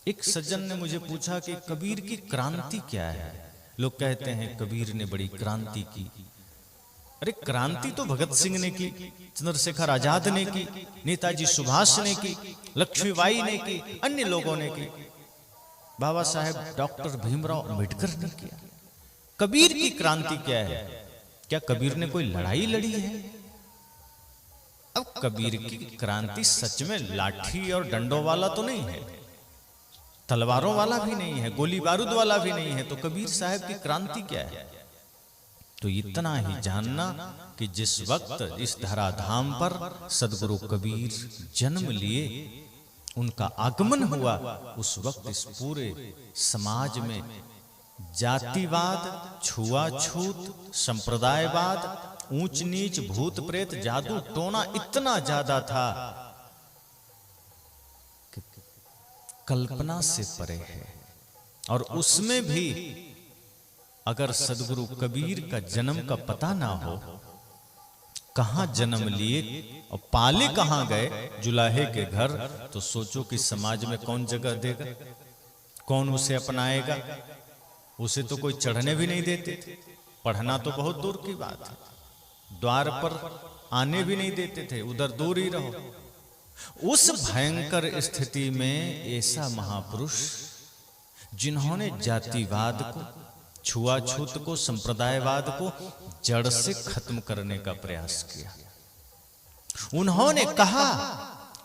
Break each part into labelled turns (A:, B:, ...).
A: एक सज्जन ने मुझे पूछा कि कबीर की क्रांति क्या है। लोग कहते हैं कबीर ने बड़ी क्रांति की। अरे क्रांति तो भगत सिंह ने की, चंद्रशेखर आजाद ने की, नेताजी सुभाष ने की, लक्ष्मीबाई ने की, अन्य लोगों ने की, बाबा साहेब डॉक्टर भीमराव अंबेडकर ने किया। कबीर की क्रांति क्या है? क्या कबीर ने कोई लड़ाई लड़ी है? अब कबीर की क्रांति सच में लाठी और डंडों वाला तो नहीं है, तलवारों वाला भी नहीं है, गोली बारूद वाला भी नहीं है। तो कबीर साहब की क्रांति क्या है? तो इतना ही जानना कि जिस वक्त इस धराधाम पर सदगुरु कबीर जन्म लिए, उनका आगमन हुआ, उस वक्त इस पूरे समाज में जातिवाद, छुआछूत, संप्रदायवाद, ऊंच नीच, भूत प्रेत, जादू टोना इतना ज्यादा था कि कल्पना से परे है। और उसमें भी अगर सदगुरु कबीर का जन्म का पता ना हो, कहां जन्म लिए और पाले कहां गए, जुलाहे के घर, तो सोचो कि समाज में कौन जगह देगा, कौन उसे अपनाएगा। उसे तो कोई चढ़ने भी नहीं देते थे, पढ़ना तो बहुत दूर की बात है, द्वार पर आने भी नहीं देते थे, उधर दूर ही रहो। उस भयंकर स्थिति में ऐसा महापुरुष जिन्होंने जातिवाद को, छुआछूत को, संप्रदायवाद को जड़ से खत्म करने का प्रयास किया। उन्होंने कहा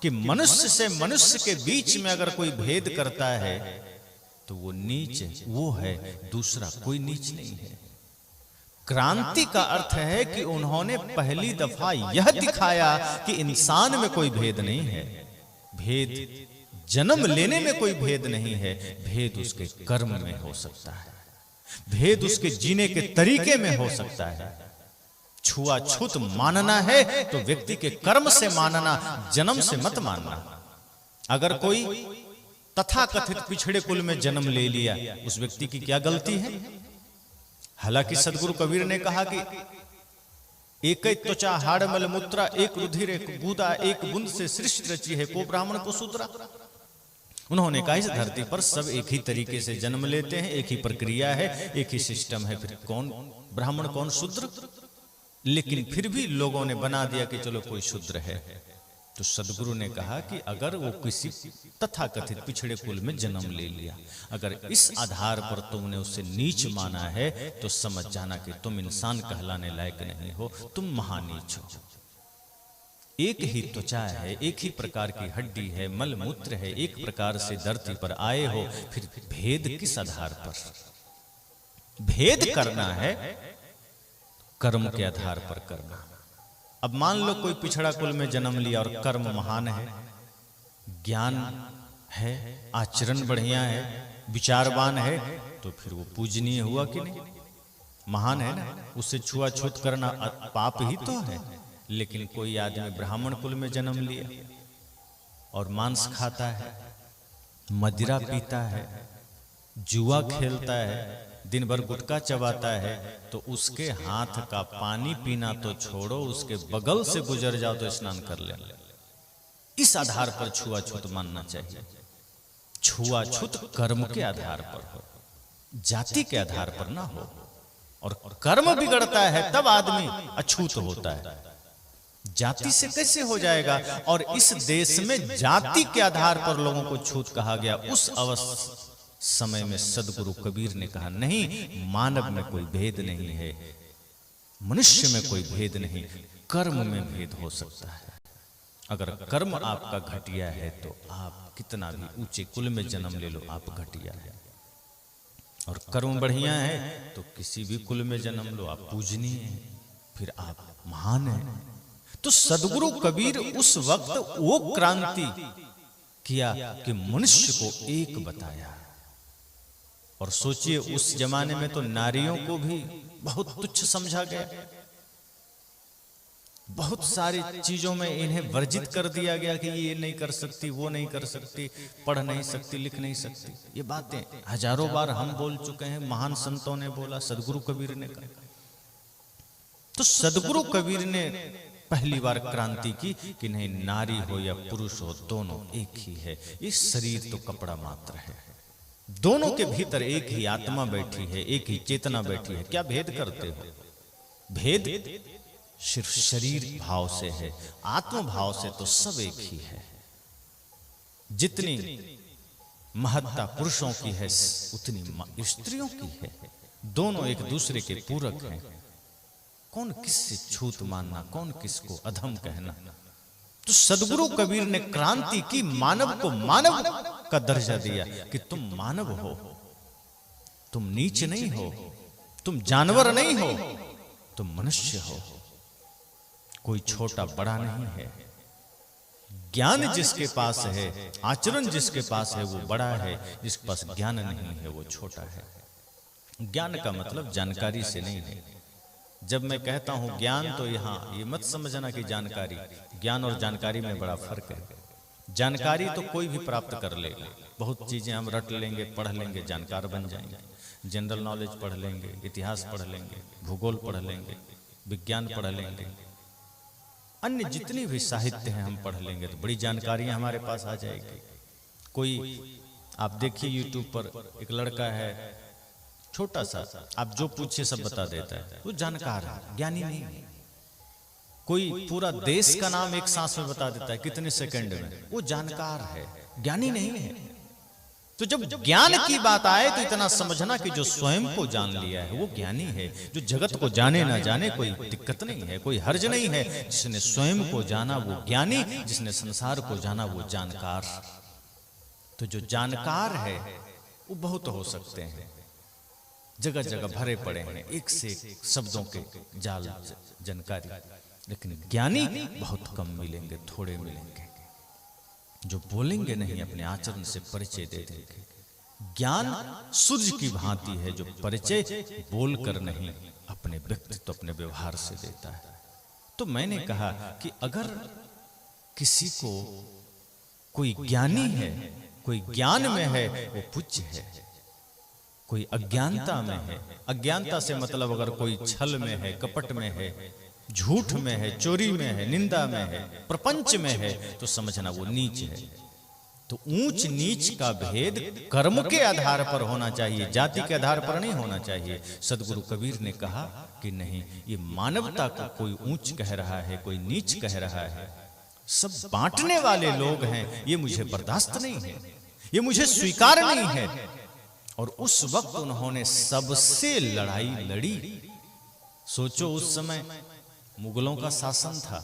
A: कि मनुष्य से मनुष्य के बीच में अगर कोई भेद करता है तो वो नीच है, वो है, दूसरा कोई नीच नहीं है। क्रांति का अर्थ है कि उन्होंने पहली दफा यह दिखाया कि इंसान में कोई भेद नहीं है। भेद जन्म लेने में कोई भेद नहीं है, भेद उसके कर्म में हो सकता है, भेद उसके जीने के तरीके में हो सकता है। छुआछूत मानना है तो व्यक्ति के कर्म से मानना, जन्म से मत मानना। अगर कोई तथाकथित पिछड़े कुल में जन्म ले लिया, उस व्यक्ति की क्या गलती है? हालांकि सदगुरु कबीर ने कहा कि एक त्वचा हाड़ मल मूत्रा, एक रुधिर एक गूदा, एक बूंद से सृष्टि रची है, को ब्राह्मण को शूद्रा। उन्होंने कहा इस धरती पर सब एक ही तरीके से जन्म लेते हैं, एक ही प्रक्रिया है, एक ही सिस्टम है, फिर कौन ब्राह्मण कौन शूद्र? लेकिन फिर भी लोगों ने बना दिया कि चलो कोई शूद्र है। तो सदगुरु ने कहा कि अगर वो किसी तथाकथित पिछड़े कुल में जन्म ले लिया, अगर इस आधार पर तुमने उसे नीच माना है, तो समझ जाना कि तुम इंसान कहलाने लायक नहीं हो, तुम महानीच हो। एक ही त्वचा है, एक ही प्रकार की हड्डी है, मल मूत्र है, एक प्रकार से धरती पर आए हो, फिर भेद किस आधार पर? भेद करना है कर्म के आधार पर करना। अब मान लो कोई पिछड़ा कुल में जन्म लिया और कर्म महान है, ज्ञान है, आचरण बढ़िया है, विचारवान है, तो फिर वो पूजनीय हुआ कि नहीं? महान है ना। उससे छुआछूत करना पाप ही तो है। लेकिन कोई आदमी ब्राह्मण कुल में जन्म लिया और मांस खाता है, मदिरा पीता है, जुआ खेलता है, दिन भर गुटखा चबाता है, तो उसके हाथ का पानी पीना तो छोड़ो, उसके बगल से गुजर जाओ तो स्नान कर ले। इस आधार पर छुआछूत मानना चाहिए। छुआछूत कर्म के आधार पर हो, जाति के आधार पर ना हो। और कर्म बिगड़ता है तब आदमी अछूत होता है, जाति से कैसे हो जाएगा? और इस देश में जाति के आधार पर लोगों को छूत कहा गया। उस समय में सदगुरु कबीर ने कहा नहीं, मानव में कोई भेद नहीं है, मनुष्य में कोई भेद नहीं, कर्म में भेद हो सकता है। अगर कर्म आपका घटिया है तो आप कितना भी ऊंचे कुल में जन्म ले लो, आप घटिया है। और कर्म बढ़िया है तो किसी भी कुल में जन्म लो, आप पूजनीय हैं, फिर आप महान हैं। तो सदगुरु कबीर उस वक्त वो क्रांति किया कि मनुष्य को एक बताया। और सोचिए उस जमाने में तो नारियों को भी बहुत तुच्छ समझा गया, बहुत सारी चीजों में इन्हें वर्जित कर दिया गया कि ये नहीं कर सकती, वो नहीं कर सकती, पढ़ नहीं सकती, लिख नहीं सकती। ये बातें हजारों बार हम बोल चुके हैं, महान संतों ने बोला, सदगुरु कबीर ने कहा। तो सदगुरु कबीर ने पहली बार क्रांति की कि नहीं, नारी हो या पुरुष हो दोनों एक ही है, इस शरीर तो कपड़ा मात्र है, दोनों के भीतर एक ही आत्मा बैठी है, एक ही चेतना बैठी है। क्या भेद करते हो? भेद सिर्फ शरीर भाव से है, आत्म भाव से तो सब एक ही है। जितनी महत्ता पुरुषों की है उतनी स्त्रियों की है, दोनों एक दूसरे के पूरक हैं। कौन किससे छूत मानना, कौन किसको अधम कहना। तो सदगुरु कबीर ने क्रांति की, मानव को मानव का दर्जा दिया कि तुम मानव हो, तुम नीच नहीं हो, तुम जानवर नहीं हो, तुम मनुष्य हो। कोई छोटा बड़ा नहीं है। ज्ञान जिसके पास है, आचरण जिसके पास है वो बड़ा है, जिसके पास ज्ञान नहीं है वो छोटा है। ज्ञान का मतलब जानकारी से नहीं है। जब मैं कहता हूं ज्ञान, तो यहां ये मत समझना कि जानकारी, ज्ञान और जानकारी में बड़ा फर्क है। जानकारी तो कोई भी प्राप्त कर लेगा, बहुत चीजें हम रट लेंगे, पढ़ लेंगे, जानकार बन जाएंगे। जनरल नॉलेज पढ़ लेंगे, इतिहास पढ़ लेंगे, भूगोल पढ़ लेंगे, विज्ञान पढ़ लेंगे, अन्य जितनी भी साहित्य हैं हम पढ़ लेंगे तो बड़ी जानकारियां हमारे पास आ जाएगी। कोई आप देखिए यूट्यूब पर एक लड़का है छोटा सा, आप जो पूछिए सब बता देता है, वो जानकार है, ज्ञानी नहीं है। कोई पूरा देश का नाम एक सांस में बता देता है कितने सेकंड में, वो जानकार है, ज्ञानी नहीं है। तो जब ज्ञान की बात आए तो इतना समझना कि जो स्वयं को जान लिया है वो ज्ञानी है। जो जगत को जाने ना जाने कोई दिक्कत नहीं है, कोई हर्ज नहीं है। जिसने स्वयं को जाना वो ज्ञानी, जिसने संसार को जाना वो जानकार। तो जो जानकार है वो बहुत हो सकते हैं, जगह जगह भरे पड़े हैं एक से एक शब्दों के जाल जानकारी, लेकिन ज्ञानी बहुत कम मिलेंगे, थोड़े मिलेंगे। जो बोलेंगे नहीं, अपने आचरण से परिचय दे देंगे। ज्ञान सूर्य की भांति है जो परिचय बोलकर नहीं, अपने व्यक्तित्व, अपने व्यवहार से देता है। तो मैंने कहा कि अगर किसी को कोई ज्ञानी है, कोई ज्ञान में है, वो पूज्य है। कोई अज्ञानता में है, अज्ञानता से मतलब अगर कोई छल में है, कपट में है, झूठ में है, चोरी में है, निंदा में है, प्रपंच में है, तो समझना वो नीच है। तो ऊंच नीच का भेद कर्म के आधार पर होना चाहिए, जाति के आधार पर नहीं होना चाहिए। सदगुरु कबीर ने कहा कि नहीं, ये मानवता को कोई ऊंच कह रहा है, कोई नीच कह रहा है, सब बांटने वाले लोग हैं, ये मुझे बर्दाश्त नहीं है, ये मुझे स्वीकार नहीं है। और उस वक्त उन्होंने सबसे लड़ाई लड़ी। सोचो उस समय मुगलों का शासन था,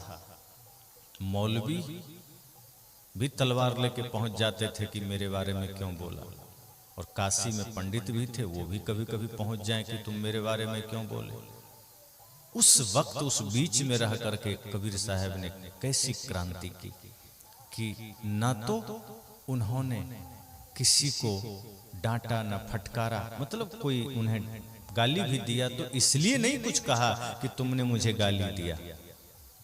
A: मौलवी भी तलवार लेके पहुंच जाते थे कि मेरे बारे में क्यों बोला। और काशी में पंडित भी थे, वो भी कभी कभी पहुंच जाएं कि तुम मेरे बारे में क्यों बोले। उस वक्त उस बीच में रह करके कबीर साहब ने कैसी क्रांति की कि न तो उन्होंने किसी को डांटा न फटकारा, मतलब कोई उन्हें गाली भी दिया तो इसलिए नहीं कुछ कहा कि तुमने मुझे गाली दिया।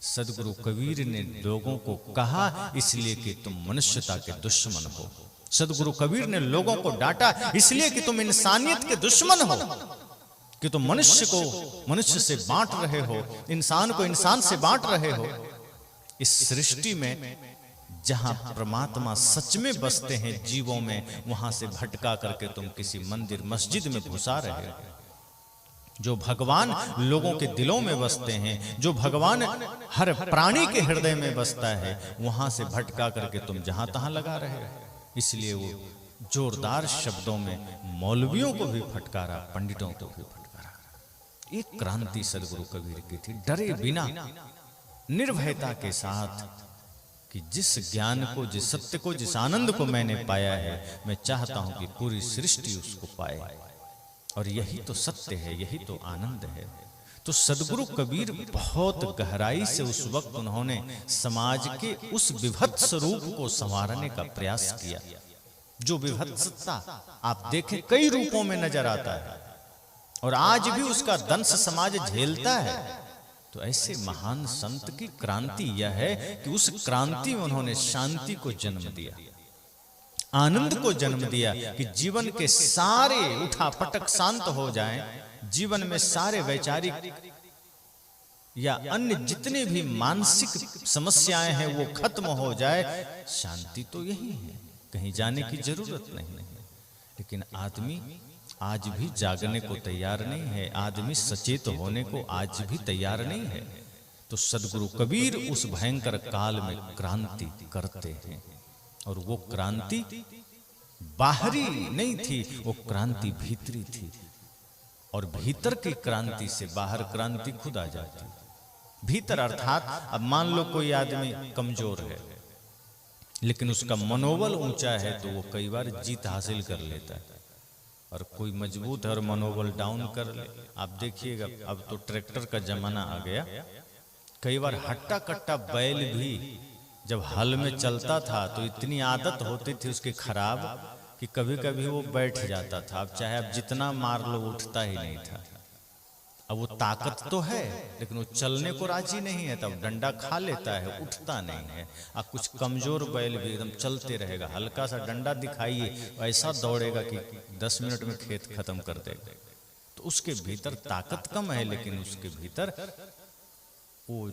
A: सदगुरु कबीर ने लोगों को कहा इसलिए कि तुम मनुष्यता के दुश्मन हो। सदगुरु कबीर ने लोगों को डांटा इसलिए कि तुम इंसानियत के दुश्मन हो, कि तुम मनुष्य को मनुष्य से बांट रहे हो, इंसान को इंसान से बांट रहे हो। इस सृष्टि में जहां परमात्मा सच में बसते हैं जीवों में, वहां से भटका करके तुम किसी मंदिर मस्जिद में घुसा रहे हो। जो भगवान लोगों के दिलों में बसते हैं, जो भगवान हर प्राणी के हृदय में बसता है, वहां से भटका करके तुम जहां तहां लगा रहे हो। इसलिए वो जोरदार शब्दों में मौलवियों को भी फटकारा, पंडितों को भी फटकारा। एक क्रांति सदगुरु कबीर की थी, डरे बिना निर्भयता के साथ कि जिस ज्ञान को, जिस सत्य को, जिस आनंद को मैंने पाया है, मैं चाहता हूं कि पूरी सृष्टि उसको पाए। और यही तो सत्य है, यही तो आनंद है। तो सदगुरु कबीर बहुत गहराई से उस वक्त उन्होंने समाज के उस विभत्स रूप को संवारने का प्रयास किया। जो विभत्सता आप देखें कई रूपों में नजर आता है और आज भी उसका दंश समाज झेलता है। तो ऐसे महान संत की क्रांति यह है कि उस क्रांति में उन्होंने शांति को जन्म दिया, आनंद को जन्म दिया कि जीवन के सारे उठा पटक शांत हो जाएं, जीवन में सारे वैचारिक या अन्य जितने भी मानसिक समस्याएं हैं वो खत्म हो जाए, शांति तो यही है, कहीं जाने की जरूरत नहीं है। लेकिन आदमी आज भी जागने को तैयार नहीं है, आदमी सचेत होने को आज भी तैयार नहीं है। तो सदगुरु कबीर उस भयंकर काल में क्रांति करते हैं, और वो क्रांति बाहरी नहीं थी, वो क्रांति भीतरी थी। और भीतर की क्रांति से बाहर क्रांति खुद आ जाती। भीतर अर्थात अब मान लो कोई आदमी कमजोर है लेकिन उसका मनोबल ऊंचा है तो वो कई बार जीत हासिल कर लेता है, और कोई मजबूत है और मनोबल डाउन कर ले। आप देखिएगा अब तो ट्रैक्टर का जमाना आ गया, कई बार हट्टा कट्टा बैल भी जब हल में चलता था तो इतनी आदत होती थी उसकी खराब कि कभी कभी वो बैठ जाता था। अब चाहे आप जितना मार लो उठता ही नहीं था। अब वो ताकत तो है लेकिन वो चलने को राजी नहीं है, तब डंडा खा लेता है, उठता नहीं है। अब कुछ कमजोर बैल भी एकदम चलते रहेगा, हल्का सा डंडा दिखाइए ऐसा दौड़ेगा कि 10 मिनट में खेत खत्म कर देगा। तो उसके भीतर ताकत कम है लेकिन उसके भीतर वो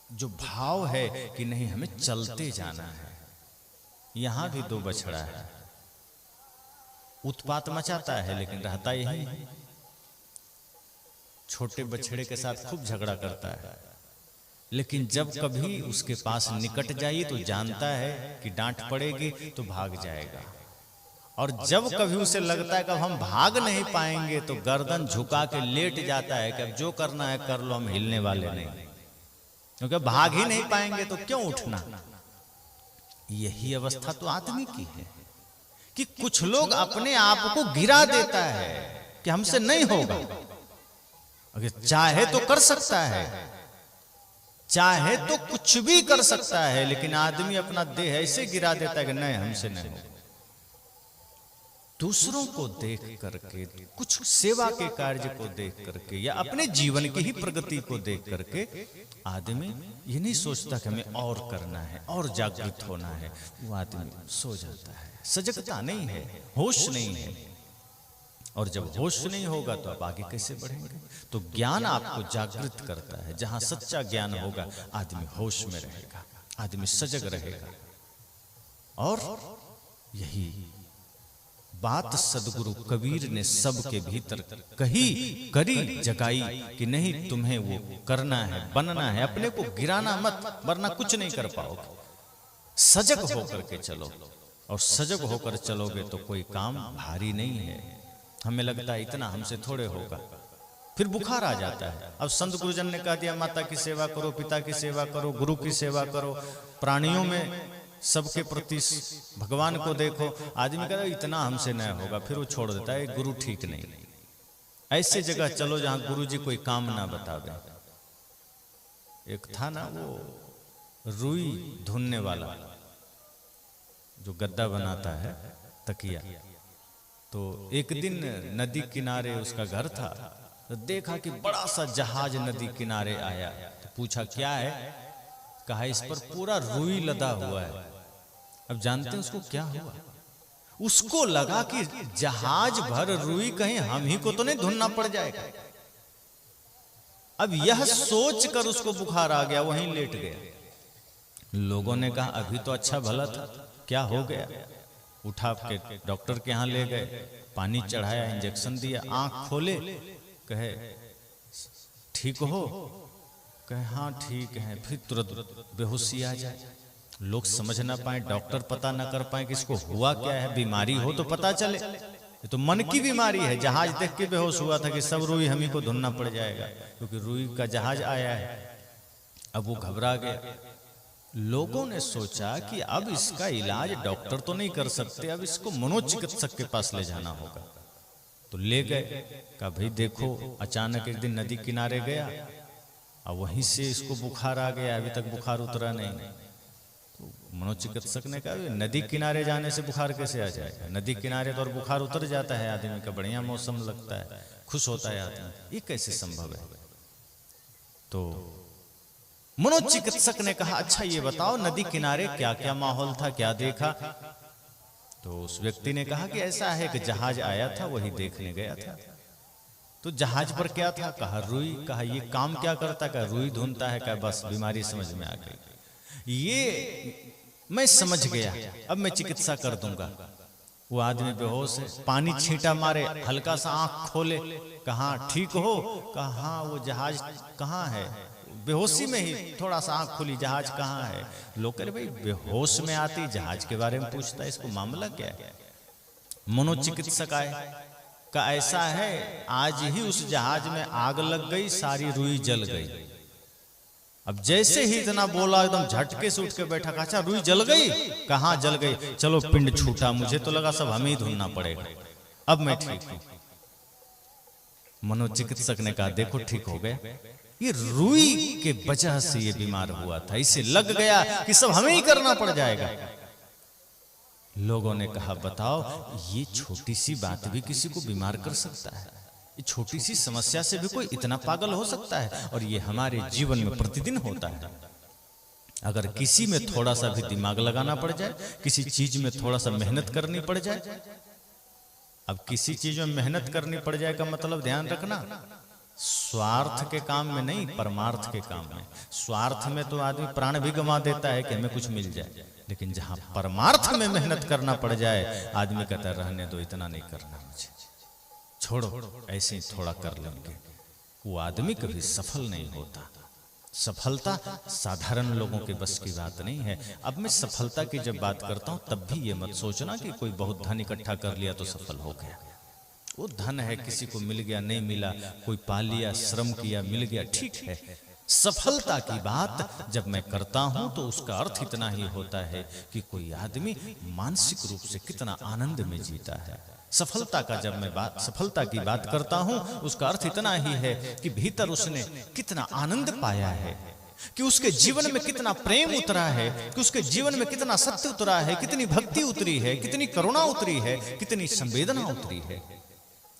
A: जो भाव है कि नहीं हमें चलते जाना है। यहां भी 2 बछड़ा है, उत्पात मचाता है लेकिन रहता यही है। छोटे बछड़े के साथ खूब झगड़ा करता है, लेकिन जब कभी उसके पास निकट जाइए तो जानता है कि डांट पड़ेगी तो भाग जाएगा। और जब कभी उसे लगता है कि अब हम भाग नहीं पाएंगे तो गर्दन झुका के लेट जाता है कि अब जो करना है कर लो, हम हिलने वाले नहीं, क्योंकि भाग ही नहीं पाएंगे तो क्यों उठना। यही अवस्था तो आदमी की है कि कुछ लोग अपने आप को गिरा देता है कि हमसे नहीं होगा। अगर चाहे तो कर सकता है, चाहे तो कुछ भी कर सकता है, लेकिन आदमी अपना देह ऐसे गिरा देता है कि नहीं हमसे नहीं होगा। दूसरों को देख करके, कुछ सेवा के कार्य को देख करके या अपने जीवन की ही प्रगति को देख करके आदमी ये नहीं सोचता कि हमें और करना है और जागृत होना है। वो आदमी सो जाता है, सजगता नहीं है, होश नहीं है। और जब होश नहीं होगा तो आप आगे कैसे बढ़ेंगे। तो ज्ञान आपको जागृत करता है। जहां सच्चा ज्ञान होगा आदमी होश में रहेगा, आदमी सजग रहेगा। और यही बात सदगुरु कबीर ने सबके भीतर कही, करी, जगाई कि नहीं तुम्हें वो करना है, बनना है, अपने को गिराना मत, वरना कुछ नहीं कर पाओगे। सजग होकर के चलो, और सजग होकर चलोगे तो कोई काम भारी नहीं है। हमें लगता है इतना हमसे थोड़े होगा, फिर बुखार आ जाता है। अब संत गुरुजन ने कह दिया माता की सेवा करो, पिता की सेवा करो, गुरु की सेवा करो, प्राणियों में सबके प्रति भगवान को देखो। आदमी कहता है इतना हमसे नहीं होगा, फिर वो छोड़ देता है, गुरु ठीक नहीं। ऐसे जगह चलो जहां गुरु जी कोई काम ना बतावे। एक था ना वो रुई धुनने वाला जो गद्दा बनाता है, तकिया। तो एक दिन नदी किनारे उसका घर था, तो देखा कि बड़ा सा जहाज नदी किनारे आया। तो पूछा क्या है, कहा इस पर पूरा रुई लदा हुआ है। अब जानते हैं उसको क्या हुआ? उसको लगा कि जहाज भर रुई कहीं हम ही को तो नहीं धुनना पड़ जाएगा। अब यह सोच कर उसको बुखार आ गया, वहीं लेट गया। लोगों ने कहा अभी तो अच्छा भला था, क्या हो गया? उठा के डॉक्टर के यहाँ ले गए, पानी चढ़ाया, इंजेक्शन दिया, आंख खोले, कहे ठीक हो? कहे हाँ ठीक है। फिर तुरंत बेहोशी आ जाए, लोग समझ ना पाए, डॉक्टर पता ना कर पाए कि इसको हुआ क्या है। बीमारी हो तो पता चले, ये तो मन की बीमारी है। जहाज देख के बेहोश हुआ था कि सब रुई हम ही को धुनना पड़ जाएगा, क्योंकि रुई का जहाज आया है। अब वो घबरा गया। लोगों ने सोचा कि अब इसका इलाज डॉक्टर तो नहीं कर सकते, अब इसको मनोचिकित्सक के पास ले जाना होगा। तो ले गए, कहा भाई देखो, अचानक एक दिन नदी किनारे गया और वहीं से इसको बुखार आ गया, अभी तक बुखार उतरा नहीं। तो मनोचिकित्सक ने कहा नदी किनारे जाने से बुखार कैसे आ जाएगा? नदी किनारे तो और बुखार उतर जाता है, आदमी का बढ़िया मौसम लगता है, खुश होता है आदमी, ये कैसे संभव है? तो मनोचिकित्सक ने कहा अच्छा ये बताओ नदी किनारे क्या क्या माहौल था, क्या देखा? तो उस व्यक्ति ने कहा कि ऐसा है कि जहाज आया था, वही देखने गया था। तो जहाज पर क्या था? कहा रुई। कहा ये काम क्या करता? कहा रुई धुनता है। कहा बस बीमारी समझ में आ गई, ये मैं समझ गया, अब मैं चिकित्सा कर दूंगा। वो आदमी बेहोश है, पानी छींटा मारे, हल्का सा आंख खोले, कहा ठीक हो? कहा हाँ। वो जहाज कहाँ है? बेहोशी में ही थोड़ा सा आंख खुली, जहाज कहाँ है? लोग कह रहे भाई बेहोश में आती जहाज के बारे में पूछता है, इसको मामला क्या है? मनोचिकित्सक आए, का ऐसा है आज ही उस जहाज में आग लग गई, सारी रुई जल गई। अब जैसे ही इतना बोला एकदम झटके से उठ के बैठा, अच्छा रुई जल गई? कहाँ जल गई? चलो पिंड छूटा, मुझे तो लगा सब हमें ही धुलना पड़ेगा, अब मैं ठीक हूं। मनोचिकित्सक ने कहा देखो ठीक हो गया, ये रुई के वजह से ये बीमार हुआ था, इसे लग गया कि सब हमें ही करना पड़ जाएगा। लोगों ने कहा बताओ, ये छोटी सी बात भी किसी को बीमार कर सकता है? ये छोटी सी समस्या से भी कोई इतना पागल हो सकता है? और ये हमारे जीवन में प्रतिदिन होता है। अगर किसी में थोड़ा सा भी दिमाग लगाना पड़ जाए, किसी चीज में थोड़ा सा मेहनत करनी पड़ जाए, अब किसी चीज में मेहनत करनी पड़ जाए का मतलब ध्यान रखना, स्वार्थ के काम में नहीं, परमार्थ के काम में। स्वार्थ में तो आदमी प्राण भी गंवा देता है कि हमें कुछ मिल जाए, लेकिन जहां परमार्थ में मेहनत करना पड़ जाए, आदमी कहता है रहने दो, इतना नहीं करना मुझे, छोड़ो, ऐसे ही थोड़ा कर लेंगे। वो आदमी कभी सफल नहीं होता। सफलता साधारण लोगों के बस की बात नहीं है। अब मैं सफलता की जब बात करता हूं तब भी ये मत सोचना कि कोई बहुत धन इकट्ठा कर लिया तो सफल हो गया। वो धन है, किसी को मिल गया, नहीं मिला, कोई पा लिया, श्रम किया, मिल गया, ठीक है। सफलता की बात जब मैं करता हूं तो उसका अर्थ इतना ही होता है कि कोई आदमी मानसिक रूप से कितना आनंद में जीता है। सफलता का जब मैं सफलता की बात करता हूं, उसका अर्थ इतना ही है कि भीतर उसने कितना आनंद पाया है, कि उसके जीवन में कितना प्रेम उतरा है, कि उसके जीवन में कितना सत्य उतरा है, कितनी भक्ति उतरी है, कितनी करुणा उतरी है, कितनी संवेदना उतरी है।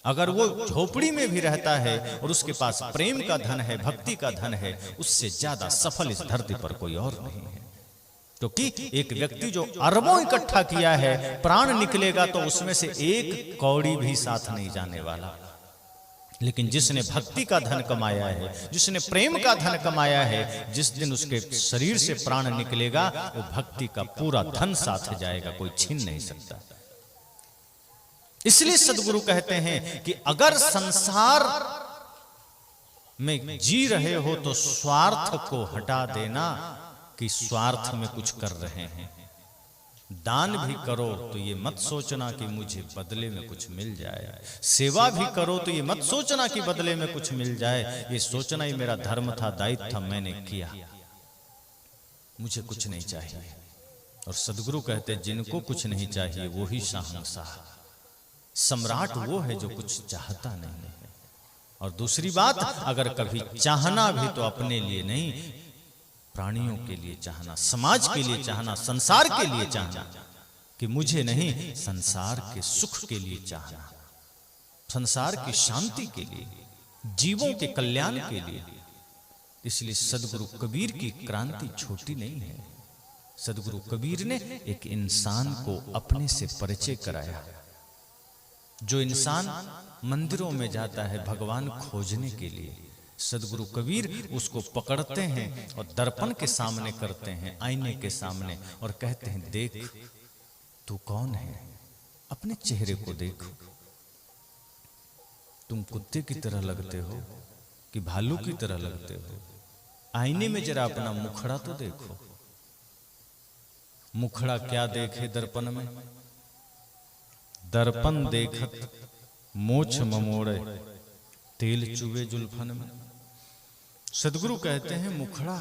A: अगर वो झोपड़ी में भी रहता है और उसके पास प्रेम का धन है, भक्ति का धन है, उससे ज्यादा सफल इस धरती पर कोई और नहीं है। क्योंकि एक व्यक्ति जो अरबों इकट्ठा किया है, प्राण निकलेगा तो उसमें से एक कौड़ी भी साथ नहीं जाने वाला। लेकिन जिसने भक्ति का धन कमाया है, जिसने प्रेम का धन कमाया है, जिस दिन उसके शरीर से प्राण निकलेगा वो भक्ति का पूरा धन साथ जाएगा, कोई छीन नहीं सकता। इसलिए सदगुरु कहते हैं कि अगर संसार में जी रहे हो तो स्वार्थ को हटा देना कि स्वार्थ में कुछ कर रहे हैं। दान भी करो तो ये मत सोचना कि मुझे बदले में कुछ मिल जाए, सेवा भी करो तो ये मत सोचना कि बदले में कुछ मिल जाए, ये सोचना ही मेरा धर्म था, दायित्व था, मैंने किया, मुझे कुछ नहीं चाहिए। और सदगुरु कहते जिनको कुछ नहीं चाहिए वो ही शहंशाह, सम्राट वो है जो कुछ चाहता नहीं है। और दूसरी बात, अगर कभी चाहना भी तो अपने लिए नहीं, प्राणियों के लिए चाहना, समाज के लिए चाहना, संसार के लिए चाहना, कि मुझे नहीं, संसार के सुख के लिए चाहना, संसार की शांति के लिए, जीवों के कल्याण के लिए। इसलिए सदगुरु कबीर की क्रांति छोटी नहीं है। सदगुरु कबीर ने एक इंसान को अपने से परिचय कराया। जो इंसान मंदिरों में जाता है भगवान खोजने के लिए, सदगुरु कबीर उसको पकड़ते हैं और दर्पण के सामने करते हैं, आईने के सामने, और कहते हैं देख तू कौन है, अपने चेहरे को देखो, तुम कुत्ते की तरह लगते हो कि भालू की तरह लगते हो, आईने में जरा अपना मुखड़ा तो देखो। मुखड़ा क्या देखे दर्पण में, दर्पण देखत मोछ ममोड़े, तेल चुवे जुल्फन में। सदगुरु कहते हैं मुखड़ा,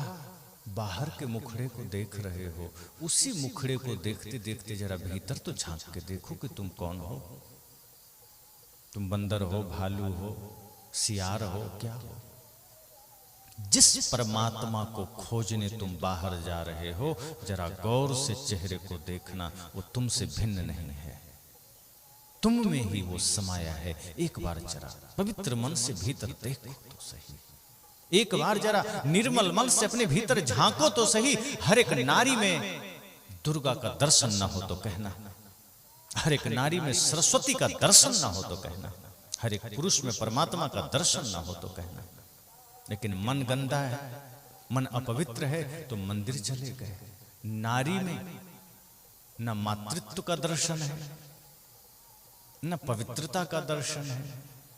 A: बाहर के मुखड़े को देख रहे हो, उसी मुखड़े को देखते देखते जरा भीतर तो झांक के देखो कि तुम कौन हो। तुम बंदर हो, भालू हो, सियार हो, क्या हो? जिस परमात्मा को खोजने तुम बाहर जा रहे हो, जरा गौर से चेहरे को देखना, वो तुमसे भिन्न नहीं है, तुम में ही वो समाया है। एक बार जरा पवित्र मन से भीतर देखो तो सही, एक बार जरा निर्मल मन से अपने भीतर झांको तो सही। हर एक नारी में दुर्गा का दर्शन ना हो तो कहना, हर एक नारी में सरस्वती का दर्शन ना हो तो कहना, हर एक पुरुष में परमात्मा का दर्शन ना हो तो कहना। लेकिन मन गंदा है, मन अपवित्र है तो मंदिर चले गए। नारी में न मातृत्व का दर्शन है, न पवित्रता का दर्शन है,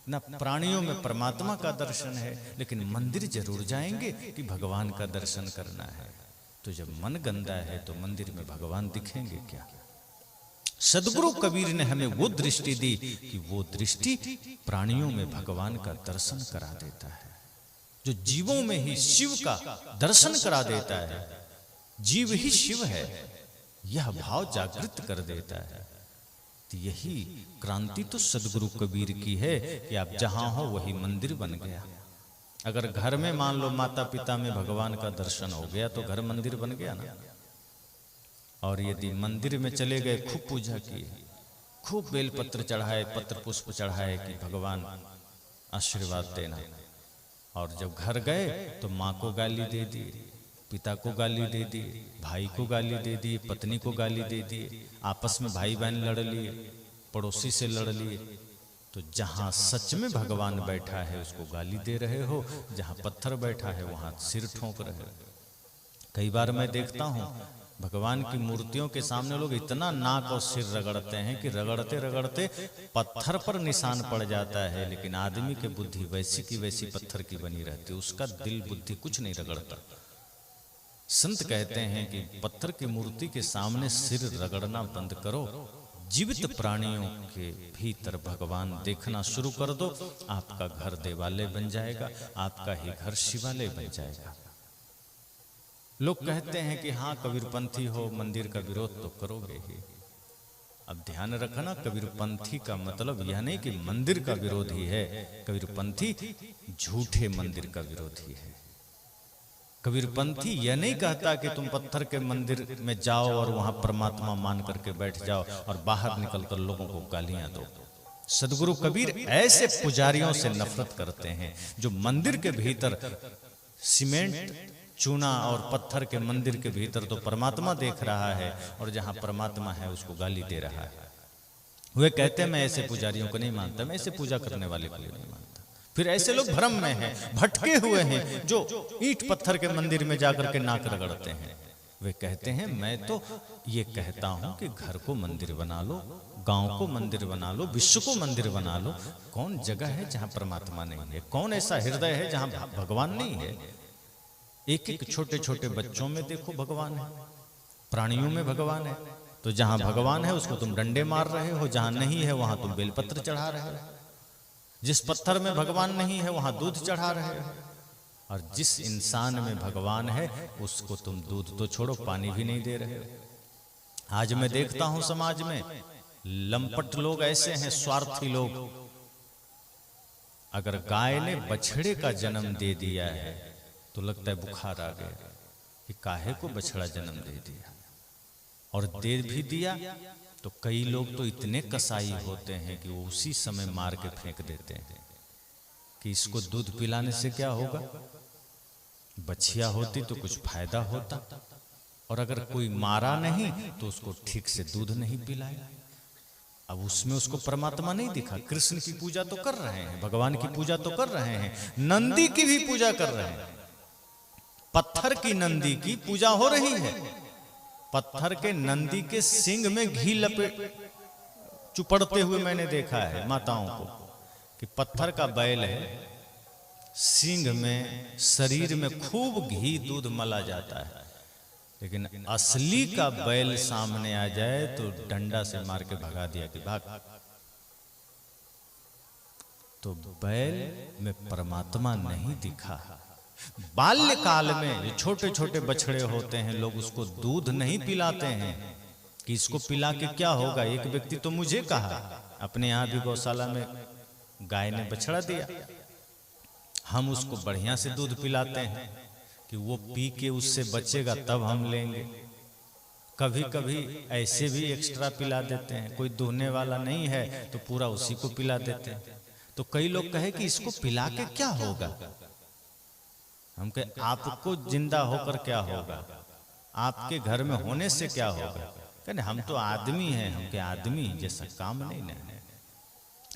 A: न प्राणियों में परमात्मा का दर्शन है, लेकिन मंदिर जरूर जाएंगे कि भगवान का दर्शन करना है। तो जब मन गंदा है तो मंदिर में भगवान दिखेंगे क्या? सदगुरु कबीर ने हमें वो दृष्टि दी कि वो दृष्टि प्राणियों में भगवान का दर्शन करा देता है, जो जीवों में ही शिव का दर्शन करा देता है। जीव ही शिव है, यह भाव जागृत कर देता है। तो यही क्रांति तो सदगुरु कबीर की है कि आप जहां हो वही मंदिर बन गया। अगर घर में मान लो माता पिता में भगवान का दर्शन हो गया तो घर मंदिर बन गया ना। और यदि मंदिर में चले गए, खूब पूजा किए, खूब बेलपत्र चढ़ाए, पत्र पुष्प चढ़ाए कि भगवान आशीर्वाद देना, और जब घर गए तो माँ को गाली दे दी, पिता को गाली दे दी, भाई को गाली दे दी, पत्नी को गाली दे दी, आपस में भाई बहन लड़ लिए, पड़ोसी से लड़ लिए, तो जहां सच में भगवान बैठा है उसको गाली दे रहे हो, जहां पत्थर बैठा है वहां सिर ठोक रहे हो। कई बार मैं देखता हूं भगवान की मूर्तियों के सामने लोग इतना नाक और सिर रगड़ते हैं कि रगड़ते रगड़ते पत्थर पर निशान पड़ जाता है, लेकिन आदमी की बुद्धि वैसी की वैसी पत्थर की बनी रहती है, उसका दिल बुद्धि कुछ नहीं रगड़ता। संत कहते हैं कि पत्थर की मूर्ति के सामने सिर रगड़ना बंद करो, जीवित प्राणियों के भीतर भगवान देखना शुरू कर दो, आपका घर देवालय बन जाएगा, आपका ही घर शिवालय बन जाएगा। लोग कहते हैं कि हाँ कबीरपंथी हो, मंदिर का विरोध तो करोगे ही। अब ध्यान रखना, कबीरपंथी का मतलब यह नहीं कि मंदिर का विरोधी है, कबीरपंथी झूठे मंदिर का विरोधी है। कबीरपंथी यह नहीं कहता कि तुम पत्थर के मंदिर में जाओ और वहां परमात्मा मान करके बैठ जाओ और बाहर निकलकर लोगों को गालियां दो। सदगुरु कबीर ऐसे पुजारियों से नफरत करते हैं जो मंदिर के भीतर सीमेंट चूना और पत्थर के मंदिर के भीतर तो परमात्मा देख रहा है और जहां परमात्मा है उसको गाली दे रहा है। वे कहते हैं मैं ऐसे पुजारियों को नहीं मानता, मैं ऐसे पूजा करने वाले को नहीं मानता। फिर ऐसे लोग भ्रम में हैं, भटके हुए हैं, जो ईंट पत्थर के मंदिर में जाकर के नाक रगड़ते हैं। वे कहते हैं मैं तो ये कहता हूं कि घर को मंदिर बना लो, गांव को मंदिर बना लो, विश्व को मंदिर बना लो। कौन जगह है जहां परमात्मा नहीं है? कौन ऐसा हृदय है जहां भगवान नहीं है? एक एक छोटे छोटे बच्चों में देखो भगवान है, प्राणियों में भगवान है। तो जहां भगवान है उसको तुम डंडे मार रहे हो, जहां नहीं है वहां तुम बेलपत्र चढ़ा रहे हो। जिस पत्थर में भगवान नहीं है वहां दूध चढ़ा रहे हो, और जिस इंसान में भगवान है उसको तुम दूध तो छोड़ो पानी भी नहीं दे रहे हो। आज मैं देखता हूं समाज में लंपट लोग ऐसे हैं, स्वार्थी लोग। अगर गाय ने बछड़े का जन्म दे दिया है तो लगता है बुखार आ गया कि काहे को बछड़ा जन्म दे दिया, और दे भी दिया तो कई लोग तो इतने कसाई होते हैं कि वो उसी समय मार के फेंक देते हैं कि इसको दूध पिलाने से क्या होगा। बछिया होती तो कुछ फायदा होता, और अगर कोई मारा नहीं तो उसको ठीक से दूध नहीं पिलाया। अब उसमें उसको परमात्मा नहीं दिखा। कृष्ण की पूजा तो कर रहे हैं, भगवान की पूजा तो कर रहे हैं, नंदी की भी पूजा कर रहे हैं। पत्थर की नंदी की पूजा हो रही है। पत्थर के नंदी के सींग में घी लपेट चुपड़ते हुए मैंने देखा है माताओं को कि पत्थर का बैल है, सींग में शरीर में खूब घी दूध मला जाता है, लेकिन असली का बैल सामने आ जाए तो डंडा से मार के भगा दिया कि भाग। तो बैल में परमात्मा नहीं दिखा। बाल्यकाल में जो छोटे छोटे बछड़े होते हैं लोग उसको दूध नहीं पिलाते हैं कि इसको पिला के क्या होगा। एक व्यक्ति तो मुझे कहा, अपने यहाँ भी गौशाला में गाय ने बछड़ा दिया, हम उसको बढ़िया से दूध पिलाते हैं कि वो पी के उससे बचेगा तब हम लेंगे। कभी कभी ऐसे भी एक्स्ट्रा पिला देते हैं, कोई दूहने वाला नहीं है तो पूरा उसी को पिला देते हैं। तो कई लोग कहे कि इसको पिला के क्या होगा। हम कहे आपको जिंदा होकर क्या होगा, आपके घर में होने से क्या होगा। कहने हम तो आदमी हैं, हम के आदमी जैसा काम नहीं ना।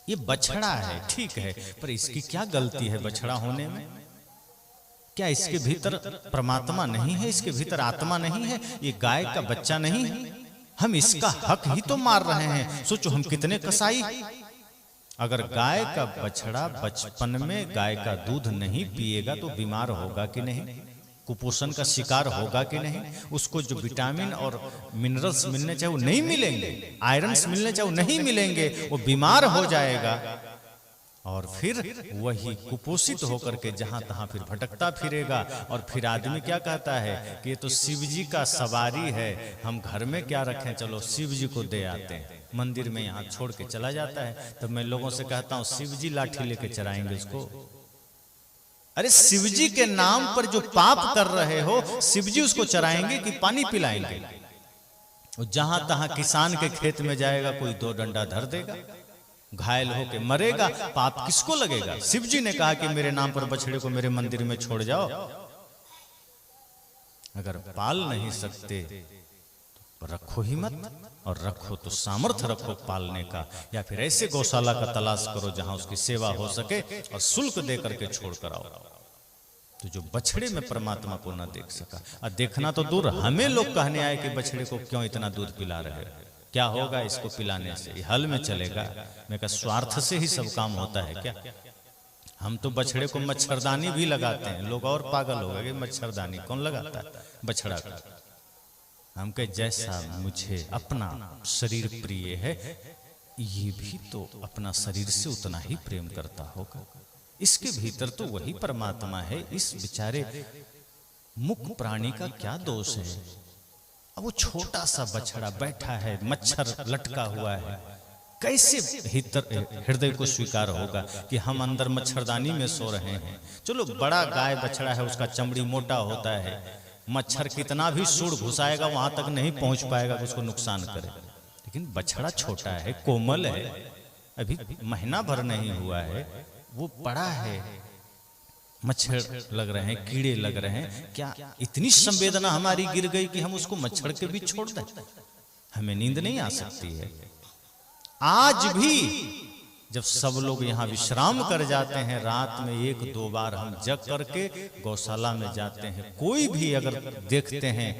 A: ये बछड़ा है, ठीक है, पर इसकी क्या गलती है बछड़ा होने में? क्या इसके भीतर परमात्मा नहीं है? इसके भीतर आत्मा नहीं है? ये गाय का बच्चा नहीं है? हम इसका हक ही तो मार रहे हैं। सोचो हम कितने कसाई। अगर गाय का बछड़ा बचपन में गाय का दूध नहीं पिएगा तो बीमार होगा कि नहीं? कुपोषण का शिकार होगा कि नहीं? उसको जो विटामिन और मिनरल्स मिलने चाहिए वो नहीं मिलेंगे, आयरन्स मिलने चाहिए वो नहीं मिलेंगे, वो बीमार हो जाएगा और फिर वही कुपोषित होकर के जहां तहां फिर भटकता फिरेगा। और फिर आदमी क्या कहता है कि ये तो शिव जी का सवारी है, हम घर में क्या रखें, चलो शिव जी को दे आते हैं। मंदिर में यहाँ छोड़ के चला जाता है। तो मैं लोगों से कहता हूँ शिव जी लाठी लेके चराएंगे उसको? अरे शिव जी के नाम पर जो पाप कर रहे हो, शिव जी उसको चराएंगे कि पानी पिलाएंगे? जहां तहां किसान के खेत में जाएगा, कोई 2 डंडा धर देगा, घायल होके मरेगा, पाप किसको लगेगा? शिव जी ने कहा कि मेरे नाम पर बछड़े को मेरे मंदिर में छोड़ जाओ। अगर पाल नहीं सकते तो रखो ही मत, और रखो तो सामर्थ्य रखो पालने का, या फिर ऐसे गौशाला का तलाश करो जहां उसकी सेवा हो सके और शुल्क दे करके छोड़ कर आओ। तो जो बछड़े में परमात्मा को न देख सका, और देखना तो दूर, हमें लोग कहने आए कि बछड़े को क्यों इतना दूध पिला रहे हो, क्या होगा इसको पिलाने से, ये हल में चलेगा? मैं कहा स्वार्थ से ही सब काम होता है क्या? हम तो बछड़े को मच्छरदानी भी लगाते हैं। लोग और पागल हो गए, मच्छरदानी कौन लगाता है बछड़ा को? हम कहे जैसा मुझे अपना शरीर प्रिय है, ये भी तो अपना शरीर से उतना ही प्रेम करता होगा। इसके भीतर तो वही परमात्मा है। इस बेचारे मुख प्राणी का क्या दोष है? अब वो छोटा सा बछड़ा बैठा है, मच्छर लटका हुआ है, कैसे हृदय को स्वीकार होगा कि हम अंदर मच्छरदानी में सो रहे हैं? चलो बड़ा गाय बछड़ा है, उसका चमड़ी मोटा होता है, मच्छर कितना भी सूड़ घुसाएगा वहां तक नहीं पहुंच पाएगा कि उसको नुकसान करे। लेकिन बछड़ा छोटा है, कोमल है, अभी महीना भर नहीं हुआ है, वो बड़ा है, मच्छर लग रहे हैं, कीड़े लग रहे हैं, क्या इतनी संवेदना हमारी गिर गई कि हम उसको मच्छर के बीच छोड़ दें? हमें नींद नहीं आ सकती है? आज भी जब सब लोग यहाँ विश्राम कर जाते हैं, रात में 1-2 बार हम जग करके गौशाला में जाते हैं। कोई भी अगर देखते हैं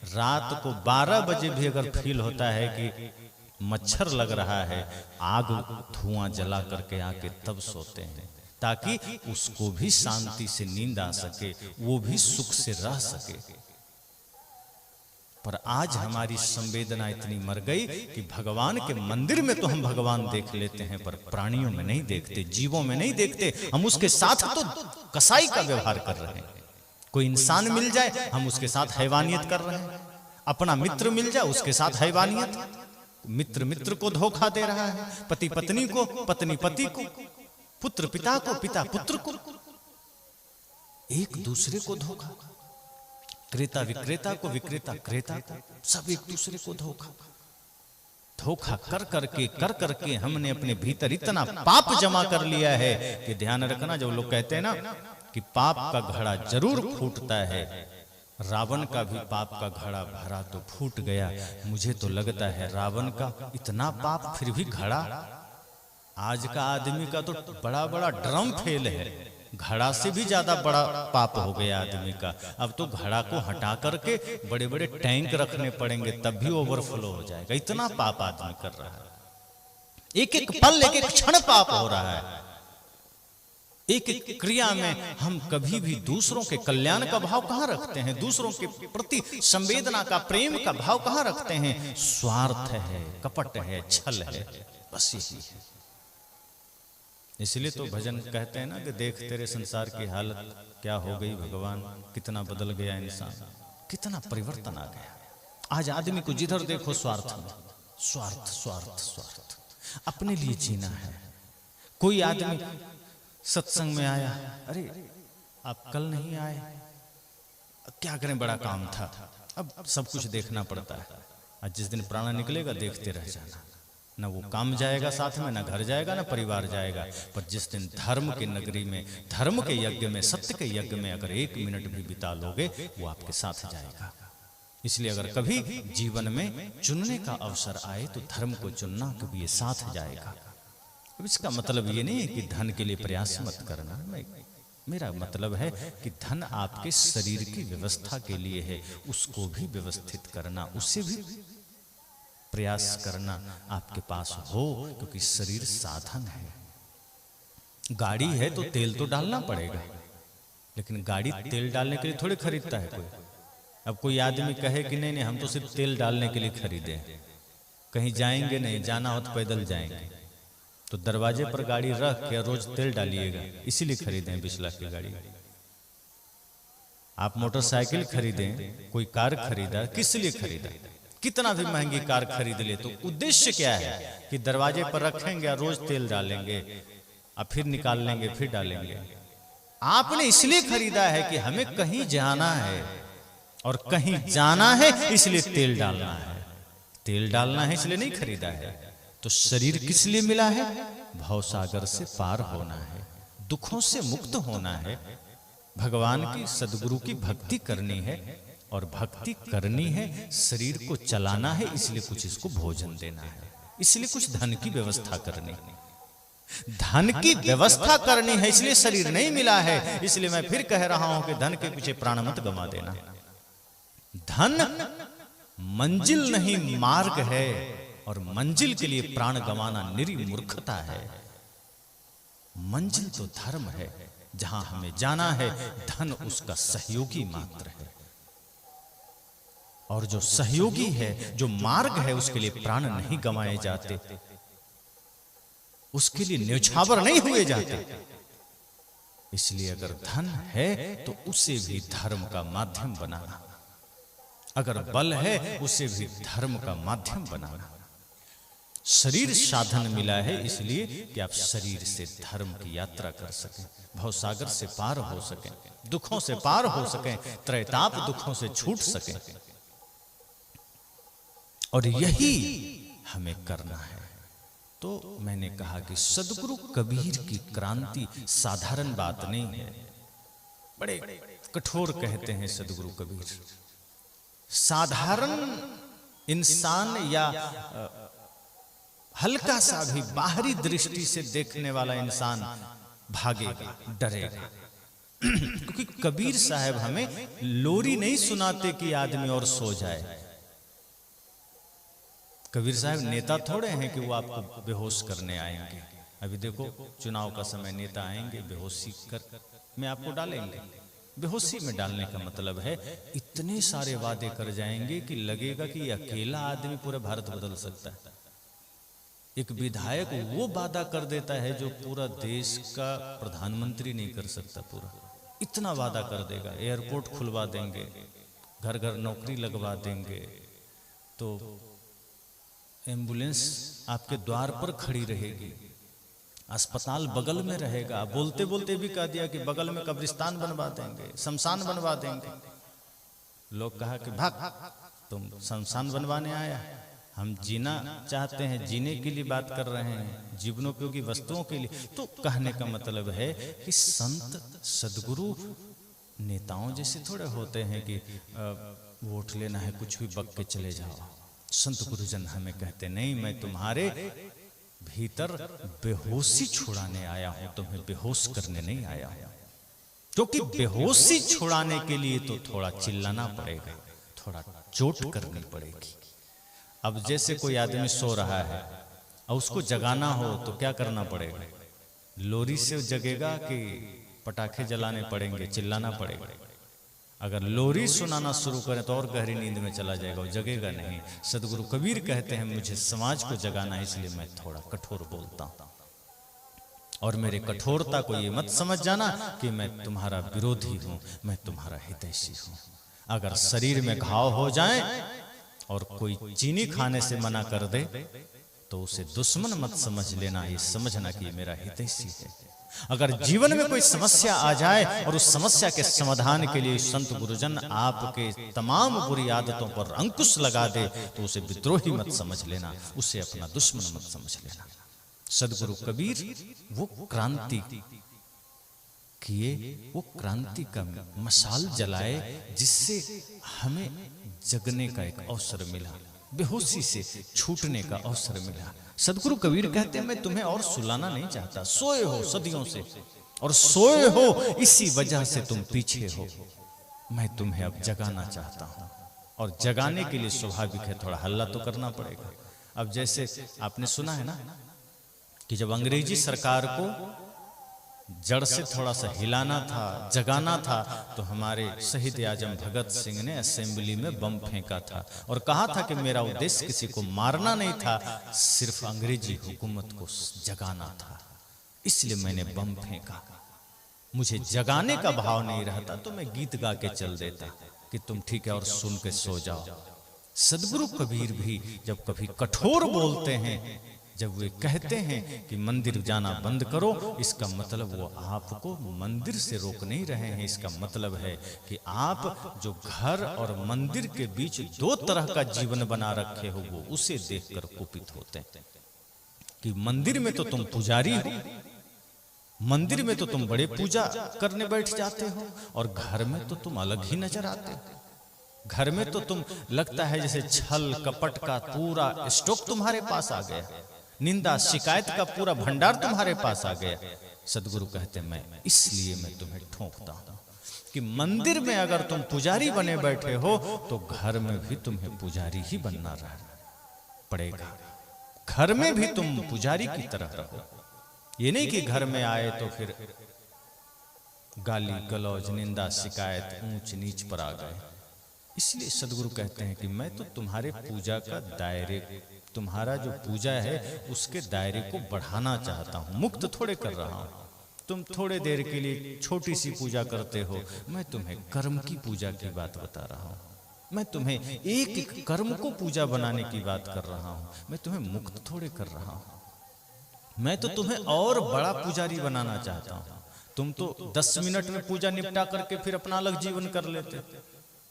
A: रात को 12 बजे भी अगर फील होता है कि मच्छर लग रहा है, आग धुआं जला करके आके तब सोते हैं, ताकि उसको भी शांति से नींद आ सके, वो भी सुख से रह सके। पर आज हमारी संवेदना इतनी मर गई कि भगवान के मंदिर में तो हम भगवान देख लेते हैं, पर प्राणियों में नहीं देखते, जीवों में नहीं देखते। हम उसके साथ तो कसाई का व्यवहार कर रहे हैं। कोई इंसान मिल जाए हम उसके साथ हैवानियत कर रहे हैं, अपना मित्र मिल जाए उसके साथ हैवानियत। मित्र मित्र को धोखा दे रहा है, पति पत्नी को, पत्नी पति को, पुत्र पिता को, पिता पुत्र को, एक दूसरे को धोखा। क्रेता विक्रेता को, विक्रेता क्रेता को, सब एक दूसरे को धोखा कर करके हमने अपने भीतर इतना पाप जमा कर लिया है कि ध्यान रखना, जो लोग कहते हैं ना कि पाप का घड़ा जरूर फूटता है, रावण का भी पाप का घड़ा भरा तो फूट गया। मुझे तो लगता है रावण का इतना पाप फिर भी घड़ा, आज का आदमी का तो बड़ा बड़ा ड्रम फेल है, घड़ा से भी ज्यादा बड़ा पाप हो गया आदमी का। अब तो घड़ा को हटा करके बड़े बड़े टैंक रखने पड़ेंगे तब भी ओवरफ्लो हो जाएगा, इतना पाप आदमी कर रहा है। एक एक पल, एक एक क्षण पाप हो रहा है। एक एक क्रिया में हम कभी भी दूसरों के कल्याण का भाव कहाँ रखते हैं? दूसरों के प्रति संवेदना का, प्रेम का भाव कहाँ रखते हैं? स्वार्थ है, कपट है, छल है, बस यही है। इसलिए तो भजन कहते हैं ना कि देख तेरे संसार की हालत क्या हो गई भगवान, कितना बदल गया इंसान, कितना परिवर्तन आ गया। आज आदमी को जिधर देखो स्वार्थ में, स्वार्थ स्वार्थ स्वार्थ, अपने लिए जीना है। कोई आदमी सत्संग में आया, अरे आप कल नहीं आए, क्या करें, बड़ा काम था, अब सब कुछ देखना पड़ता है। आज जिस दिन प्राण निकलेगा देखते रह जाना, न वो काम जाएगा साथ में, न घर जाएगा, न परिवार जाएगा। पर जिस दिन धर्म की नगरी में, धर्म के यज्ञ में, सत्य के यज्ञ में अगर 1 मिनट भी बिता लोगे, वो आपके साथ जाएगा। इसलिए अगर कभी जीवन में चुनने का अवसर आए तो धर्म को चुनना, कभी ये साथ जाएगा। अब इसका मतलब ये नहीं है कि धन के लिए प्रयास मत करना, मेरा मतलब है कि धन आपके शरीर की व्यवस्था के लिए है, उसको भी व्यवस्थित करना, उसे भी प्रयास करना आपके पास हो, क्योंकि शरीर साधन है। गाड़ी है तो तेल तो डालना पड़ेगा, लेकिन गाड़ी तेल डालने के लिए थोड़ी खरीदता है कोई। अब कोई आदमी कहे कि नहीं नहीं हम तो सिर्फ तेल डालने के लिए खरीदे, कहीं जाएंगे नहीं, जाना हो तो पैदल जाएंगे, तो दरवाजे पर गाड़ी रख के रोज तेल डालिएगा, इसीलिए खरीदे 20 लाख की गाड़ी। आप मोटरसाइकिल खरीदें, कोई कार खरीदा, किस लिए खरीदा? कितना भी महंगी कार खरीद ले तो उद्देश्य क्या है कि दरवाजे पर रखेंगे, रोज तेल डालेंगे, और फिर निकाल लेंगे, फिर डालेंगे। आपने इसलिए खरीदा है कि हमें कहीं जाना है और कहीं जाना है, इसलिए तेल डालना है। तेल डालना है इसलिए नहीं खरीदा है। तो शरीर किस लिए मिला है? भवसागर से पार होना है, दुखों से मुक्त होना है, भगवान की सदगुरु की भक्ति करनी है, और भक्ति करनी है, शरीर को चलाना है, इसलिए कुछ इसको भोजन देना है, इसलिए कुछ धन की व्यवस्था करनी है। धन की व्यवस्था करनी है, इसलिए शरीर नहीं मिला है। इसलिए मैं फिर कह रहा हूं कि धन के पीछे प्राण मत गंवा देना। धन मंजिल नहीं मार्ग है, और मंजिल के लिए प्राण गंवाना निरी मूर्खता है। मंजिल तो धर्म है, जहां हमें जाना है, धन उसका सहयोगी मात्र है। और जो सहयोगी है, जो मार्ग है, उसके लिए प्राण नहीं गंवाए जाते, उसके लिए न्यौछावर नहीं हुए जाते। इसलिए अगर धन है तो उसे भी धर्म का माध्यम बनाना, अगर बल है उसे भी धर्म का माध्यम बनाना। शरीर साधन मिला है इसलिए कि आप शरीर से धर्म की यात्रा कर सकें, भवसागर से पार हो सकें, दुखों से पार हो सकें, त्रैताप दुखों से छूट सकें। और यही हमें करना है। तो मैंने कहा कि सदगुरु कबीर की क्रांति साधारण बात नहीं है, बड़े कठोर कहते हैं सदगुरु कबीर। साधारण इंसान या हल्का सा भी बाहरी दृष्टि से देखने वाला इंसान भागेगा, डरेगा। क्योंकि कबीर साहब हमें लोरी नहीं सुनाते कि आदमी और सो जाए। कबीर साहब नेता थोड़े हैं कि वो आपको बेहोश करने आएंगे। अभी देखो चुनाव का समय, नेता आएंगे बेहोशी कर में आपको डालेंगे। बेहोशी में डालने का मतलब है इतने सारे वादे कर जाएंगे कि लगेगा कि अकेला आदमी पूरा भारत बदल सकता है। एक विधायक वो वादा कर देता है जो पूरा देश का प्रधानमंत्री नहीं कर सकता। पूरा इतना वादा कर देगा, एयरपोर्ट खुलवा देंगे, घर घर नौकरी लगवा देंगे, तो एम्बुलेंस आपके द्वार पर खड़ी रहेगी, अस्पताल बगल में रहेगा। बोलते बोलते भी कह दिया कि बगल में कब्रिस्तान बनवा देंगे, शमशान बनवा देंगे। लोग कहा कि भाग, तुम शमशान बनवाने आया, हम जीना चाहते हैं, जीने के लिए बात कर रहे हैं, जीवनोपयोगी वस्तुओं के लिए। तो कहने का मतलब है कि संत सदगुरु नेताओं जैसे थोड़े होते हैं कि वोट लेना है कुछ भी बक के चले जाओ। संत गुरुजन हमें कहते नहीं, मैं तुम्हारे भीतर बेहोशी छुड़ाने आया हूं, तुम्हें बेहोश करने नहीं आया हूं। क्योंकि बेहोशी छुड़ाने के लिए तो थोड़ा चिल्लाना पड़ेगा, थोड़ा चोट करनी पड़ेगी। अब जैसे कोई आदमी सो रहा है और उसको जगाना हो तो क्या करना पड़ेगा? लोरी से जगेगा कि पटाखे जलाने पड़ेंगे, चिल्लाना पड़ेगा। अगर लोरी सुनाना शुरू करें तो और गहरी नींद में चला जाएगा, वो जगेगा नहीं। सदगुरु कबीर कहते हैं मुझे समाज को जगाना है, इसलिए मैं थोड़ा कठोर बोलता हूं। और मेरे कठोरता को ये मत समझ जाना कि मैं तुम्हारा विरोधी हूं, मैं तुम्हारा हितैषी हूं। अगर शरीर में घाव हो जाए और कोई चीनी खाने से मना कर दे तो उसे दुश्मन मत समझ लेना, ये समझना कि मेरा हितैषी है। अगर जीवन में कोई समस्या आ जाए और उस समस्या के समाधान के लिए संत गुरुजन आपके तमाम बुरी आदतों पर अंकुश लगा दे तो उसे विद्रोही मत समझ लेना, उसे अपना दुश्मन मत समझ लेना। सदगुरु कबीर वो क्रांति किए, वो क्रांति का मशाल जलाए जिससे हमें जगने का एक अवसर मिला। बेहोशी से छूटने का अवसर मिला। सदगुरु कबीर कहते हैं मैं तुम्हें और सुलाना नहीं चाहता, सोए हो सदियों से और सोए हो इसी वजह से तुम पीछे हो, मैं तुम्हें अब जगाना चाहता हूं। और जगाने के लिए स्वाभाविक है थोड़ा हल्ला तो करना पड़ेगा। अब जैसे आपने सुना है ना कि जब अंग्रेजी सरकार को जड़ से थोड़ा सा हिलाना था, जगाना था, तो हमारे शहीद आजम भगत सिंह ने असेंबली में बम फेंका था और कहा था कि मेरा उद्देश्य किसी को मारना नहीं था, सिर्फ अंग्रेजी हुकूमत को जगाना था, इसलिए मैंने बम फेंका। मुझे जगाने का भाव नहीं रहता तो मैं गीत गा के चल देता कि तुम ठीक है और सुन के सो जाओ। सदगुरु कबीर भी जब कभी कठोर बोलते हैं, जब वे कहते हैं कि मंदिर जाना बंद करो, इसका मतलब वो आपको मंदिर से रोक नहीं रहे हैं। इसका मतलब है कि आप जो घर और मंदिर के बीच दो तरह का जीवन बना रखे हो, वो उसे देखकर कुपित होते हैं कि मंदिर में तो तुम पुजारी हो, मंदिर में तो तुम बड़े पूजा करने बैठ जाते हो, और घर में तो तुम अलग ही नजर आते हो। घर में तो तुम लगता है जैसे छल कपट का पूरा स्टॉक तुम्हारे पास आ गया, निंदा शिकायत का पूरा भंडार तुम्हारे पास आ गया। सदगुरु कहते मैं इसलिए मैं तुम्हें ठोकता हूं कि मंदिर में अगर तुम पुजारी बने बैठे हो तो घर में भी तुम्हें पुजारी ही बनना पड़ेगा। घर में भी तुम पुजारी की तरह रहो। ये नहीं कि घर में आए तो फिर गाली गलौज निंदा शिकायत ऊंच नीच पर आ गए। इसलिए सदगुरु कहते हैं कि मैं तो तुम्हारे पूजा का दायरे, तुम्हारा जो पूजा है उसके दायरे को बढ़ाना चाहता हूं, मुक्त थोड़े कर रहा हूं। तुम थोड़े देर के लिए छोटी सी पूजा करते हो, मैं तुम्हें कर्म की पूजा की बात बता रहा हूं। मैं तुम्हें एक एक कर्म को पूजा बनाने की बात कर रहा हूं, मैं तुम्हें मुक्त थोड़े कर रहा हूं। मैं तो तुम्हें और बड़ा पुजारी बनाना चाहता हूं। तुम तो 10 मिनट में पूजा निपटा करके फिर अपना अलग जीवन कर लेते।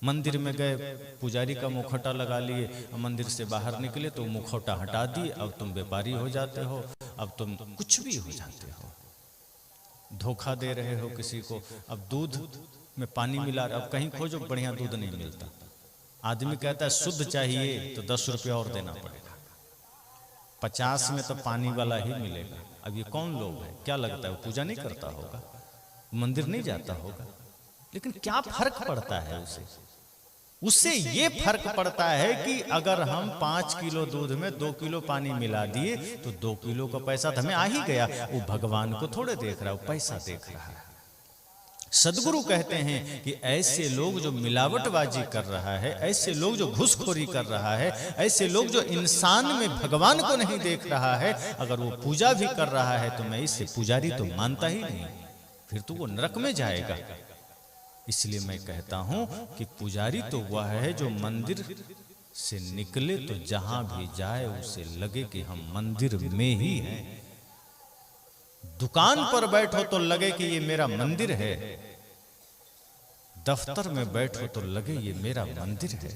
A: मंदिर में गए, पुजारी का मुखौटा लगा लिए, मंदिर से बाहर निकले तो मुखौटा हटा दिए, अब तुम व्यापारी हो जाते हो, अब तुम कुछ भी हो जाते हो, धोखा दे रहे हो किसी को। अब दूध में पानी मिला, अब कहीं खोजो बढ़िया दूध नहीं मिलता। आदमी कहता है शुद्ध चाहिए तो 10 रुपया और देना पड़ेगा, 50 में तो पानी वाला ही मिलेगा। अब ये कौन लोग है, क्या लगता है वो पूजा नहीं करता होगा, मंदिर नहीं जाता होगा, लेकिन क्या फर्क पड़ता है उससे ये फर्क पड़ता है कि अगर हम 5 किलो दूध में 2 किलो पानी मिला दिए तो 2 किलो का पैसा तो हमें आ ही गया। वो भगवान को थोड़े देख रहा है, वो पैसा देख रहा है। सदगुरु कहते हैं कि ऐसे लोग जो मिलावटबाजी कर रहा है, ऐसे लोग जो घूसखोरी कर रहा है, ऐसे लोग जो इंसान में भगवान को नहीं देख रहा है, अगर वो पूजा भी कर रहा है तो मैं इसे पुजारी तो मानता ही नहीं, फिर तो वो नरक में जाएगा। इसलिए मैं कहता हूं कि पुजारी तो वह है जो मंदिर से निकले तो जहां भी जाए उसे लगे कि हम मंदिर में ही हैं। दुकान पर बैठो तो लगे कि ये मेरा मंदिर है, दफ्तर में बैठो तो लगे ये मेरा मंदिर है,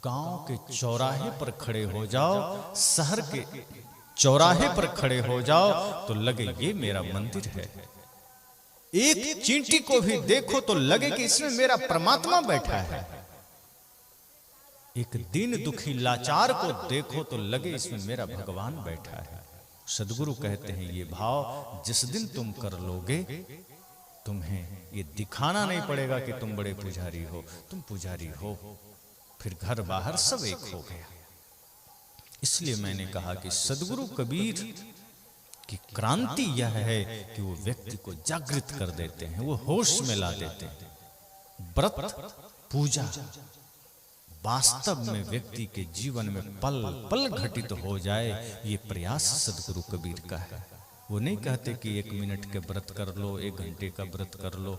A: गांव के चौराहे पर खड़े हो जाओ, शहर के चौराहे पर खड़े हो जाओ तो लगे ये मेरा मंदिर है। एक चींटी को भी देखो तो लगे कि इसमें मेरा परमात्मा बैठा है। एक दीन दुखी लाचार को देखो तो लगे इसमें मेरा भगवान बैठा है। सदगुरु कहते हैं ये भाव जिस दिन तुम कर लोगे, तुम्हें ये दिखाना नहीं पड़ेगा कि तुम बड़े पुजारी हो, तुम पुजारी हो, फिर घर बाहर सब एक हो गया। इसलिए मैंने कहा कि सदगुरु कबीर की क्रांति यह है कि वो व्यक्ति को जागृत कर देते हैं, वो होश में ला देते हैं। व्रत पूजा वास्तव में व्यक्ति के जीवन में पल पल घटित हो जाए, ये प्रयास सदगुरु कबीर का है। वो नहीं कहते कि 1 मिनट के व्रत कर लो, 1 घंटे का व्रत कर लो,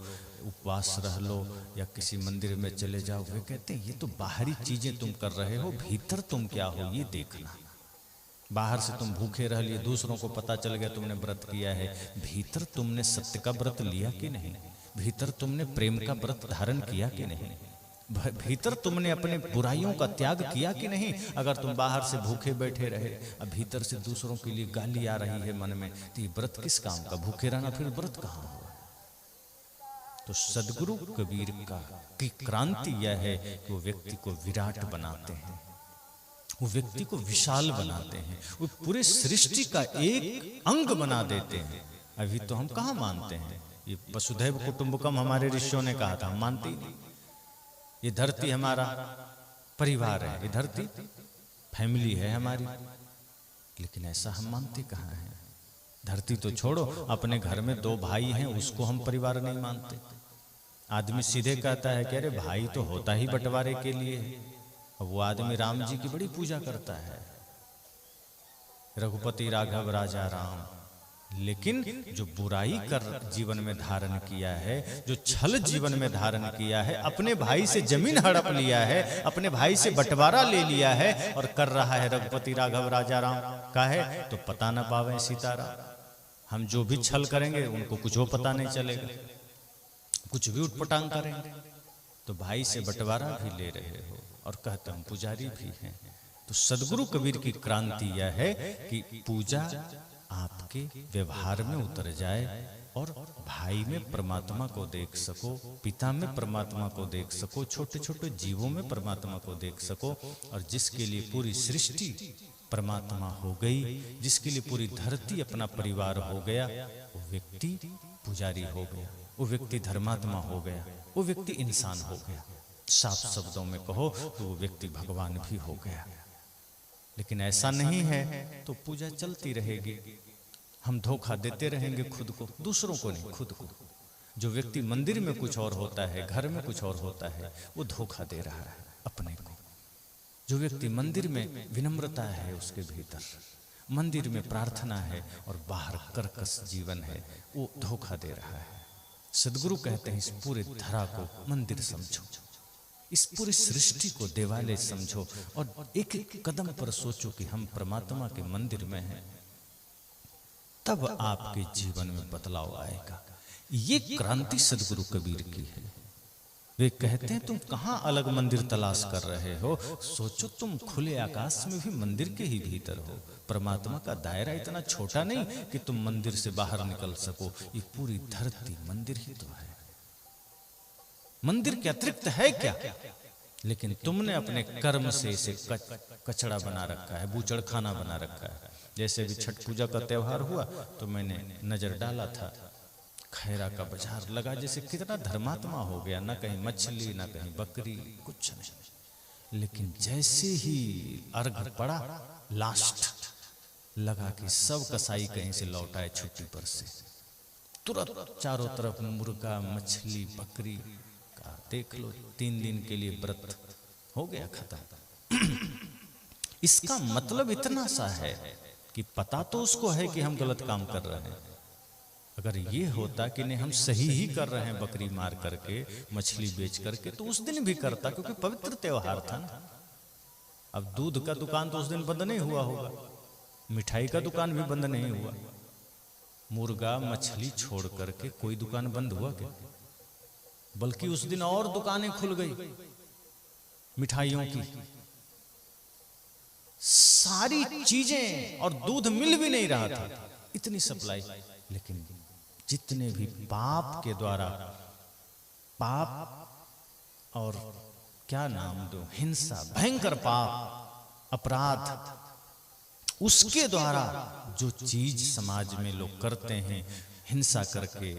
A: उपवास रह लो या किसी मंदिर में चले जाओ। वे कहते हैं ये तो बाहरी चीजें तुम कर रहे हो, भीतर तुम क्या हो ये देखना। बाहर से तुम भूखे रह लिए, दूसरों को पता चल गया तुमने व्रत किया है, भीतर तुमने सत्य का व्रत लिया कि नहीं, भीतर तुमने प्रेम का व्रत धारण किया कि नहीं, भीतर तुमने अपने बुराइयों का त्याग किया कि नहीं। अगर तुम बाहर से भूखे बैठे रहे, अब भीतर से दूसरों के लिए गाली आ रही है मन में, तो ये व्रत किस काम का, भूखे रहना फिर व्रत कहाँ हुआ। तो सदगुरु कबीर की क्रांति यह है कि वो व्यक्ति को विराट बनाते हैं, वो व्यक्ति को विशाल बनाते हैं, वो पूरे सृष्टि का एक अंग बना देते हैं। अभी तो हम कहाँ मानते हैं, ये वसुधैव कुटुंबकम हमारे ऋषियों ने कहा था, हम मानते ही नहीं। ये धरती हमारा परिवार है, ये धरती फैमिली है हमारी, लेकिन ऐसा हम मानते कहाँ हैं। धरती तो छोड़ो, अपने घर में 2 भाई हैं उसको हम परिवार नहीं मानते। आदमी सीधे कहता है कि अरे भाई तो होता ही बंटवारे के लिए है। अब वो आदमी राम जी की बड़ी पूजा करता है, रघुपति राघव राजा राम, लेकिन जो बुराई कर जीवन में धारण किया है, जो छल जीवन में धारण किया है, अपने भाई से जमीन हड़प लिया है, अपने भाई से बंटवारा ले लिया है और कर रहा है रघुपति राघव राजा राम का है, तो पता न पावे सीताराम। हम जो भी छल करेंगे उनको कुछ वो पता नहीं चलेगा, कुछ भी उठपटांग करेंगे। तो भाई से बंटवारा भी ले रहे हो और कहते हम पुजारी भी हैं। तो सदगुरु कबीर की क्रांति यह है कि पूजा आपके व्यवहार में उतर जाए और भाई में परमात्मा को देख सको, पिता में परमात्मा को देख सको, छोटे छोटे जीवों में परमात्मा को देख सको। और जिसके लिए पूरी सृष्टि परमात्मा हो गई, जिसके लिए पूरी धरती अपना परिवार हो गया, वो व्यक्ति पुजारी हो गया, वो व्यक्ति धर्मात्मा हो गया, वो व्यक्ति इंसान हो गया। साफ शब्दों में कहो तो वो व्यक्ति भगवान भी हो गया। लेकिन ऐसा नहीं है तो पूजा चलती रहेगी, हम धोखा देते रहेंगे खुद को, दूसरों को नहीं, खुद को। जो व्यक्ति मंदिर में कुछ और होता है, घर में कुछ और होता है, वो धोखा दे रहा है अपने को। जो व्यक्ति मंदिर में विनम्रता है उसके भीतर, मंदिर में प्रार्थना है और बाहर कर्कश जीवन है, वो धोखा दे रहा है। सदगुरु कहते हैं इस पूरे धरा को मंदिर समझो, इस पूरी सृष्टि को देवालय समझो और एक एक कदम पर सोचो कि हम परमात्मा के मंदिर में हैं, तब आपके जीवन में बदलाव आएगा। ये क्रांति सदगुरु कबीर की है। वे कहते हैं तुम कहां अलग मंदिर तलाश कर रहे हो, सोचो तुम खुले आकाश में भी मंदिर के ही भीतर हो। परमात्मा का दायरा इतना छोटा नहीं कि तुम मंदिर से बाहर निकल सको, ये पूरी धरती मंदिर ही तो है। मंदिर के अतिरिक्त है क्या? लेकिन तुमने अपने कर्म से इसे कचड़ा बना रखा है, बूचड़ खाना बना रखा है। जैसे भी छठ पूजा का त्योहार हुआ तो मैंने नजर डाला था, खैरा का बाजार लगा, जैसे कितना धर्मात्मा हो गया, ना कहीं मछली ना कहीं बकरी, कुछ नहीं। लेकिन जैसे ही अर्घ पड़ा, लास्ट लगा कि सब कसाई कहीं से लौट आए छुट्टी पर से, तुरंत चारों तरफ मुर्गा मछली बकरी का देख लो, 3 दिन के लिए व्रत हो गया खत्म। इसका मतलब इतना सा है कि पता तो उसको है कि हम गलत काम कर रहे हैं। अगर ये होता कि नहीं हम सही ही कर रहे हैं, बकरी मार करके मछली बेच करके, तो उस दिन भी करता, क्योंकि पवित्र त्योहार था ना। अब दूध का दुकान तो उस दिन बंद नहीं हुआ होगा, मिठाई का दुकान भी बंद नहीं हुआ, मुर्गा मछली छोड़ करके कोई दुकान बंद हुआ क्या? बल्कि उस दिन और दुकानें खुल गई मिठाइयों की, सारी चीजें, और दूध मिल भी नहीं रहा था, इतनी सप्लाई। लेकिन जितने भी पाप के द्वारा, पाप और क्या नाम दो, हिंसा, भयंकर पाप, अपराध, उसके द्वारा जो चीज समाज में लोग करते हैं, हिंसा करके,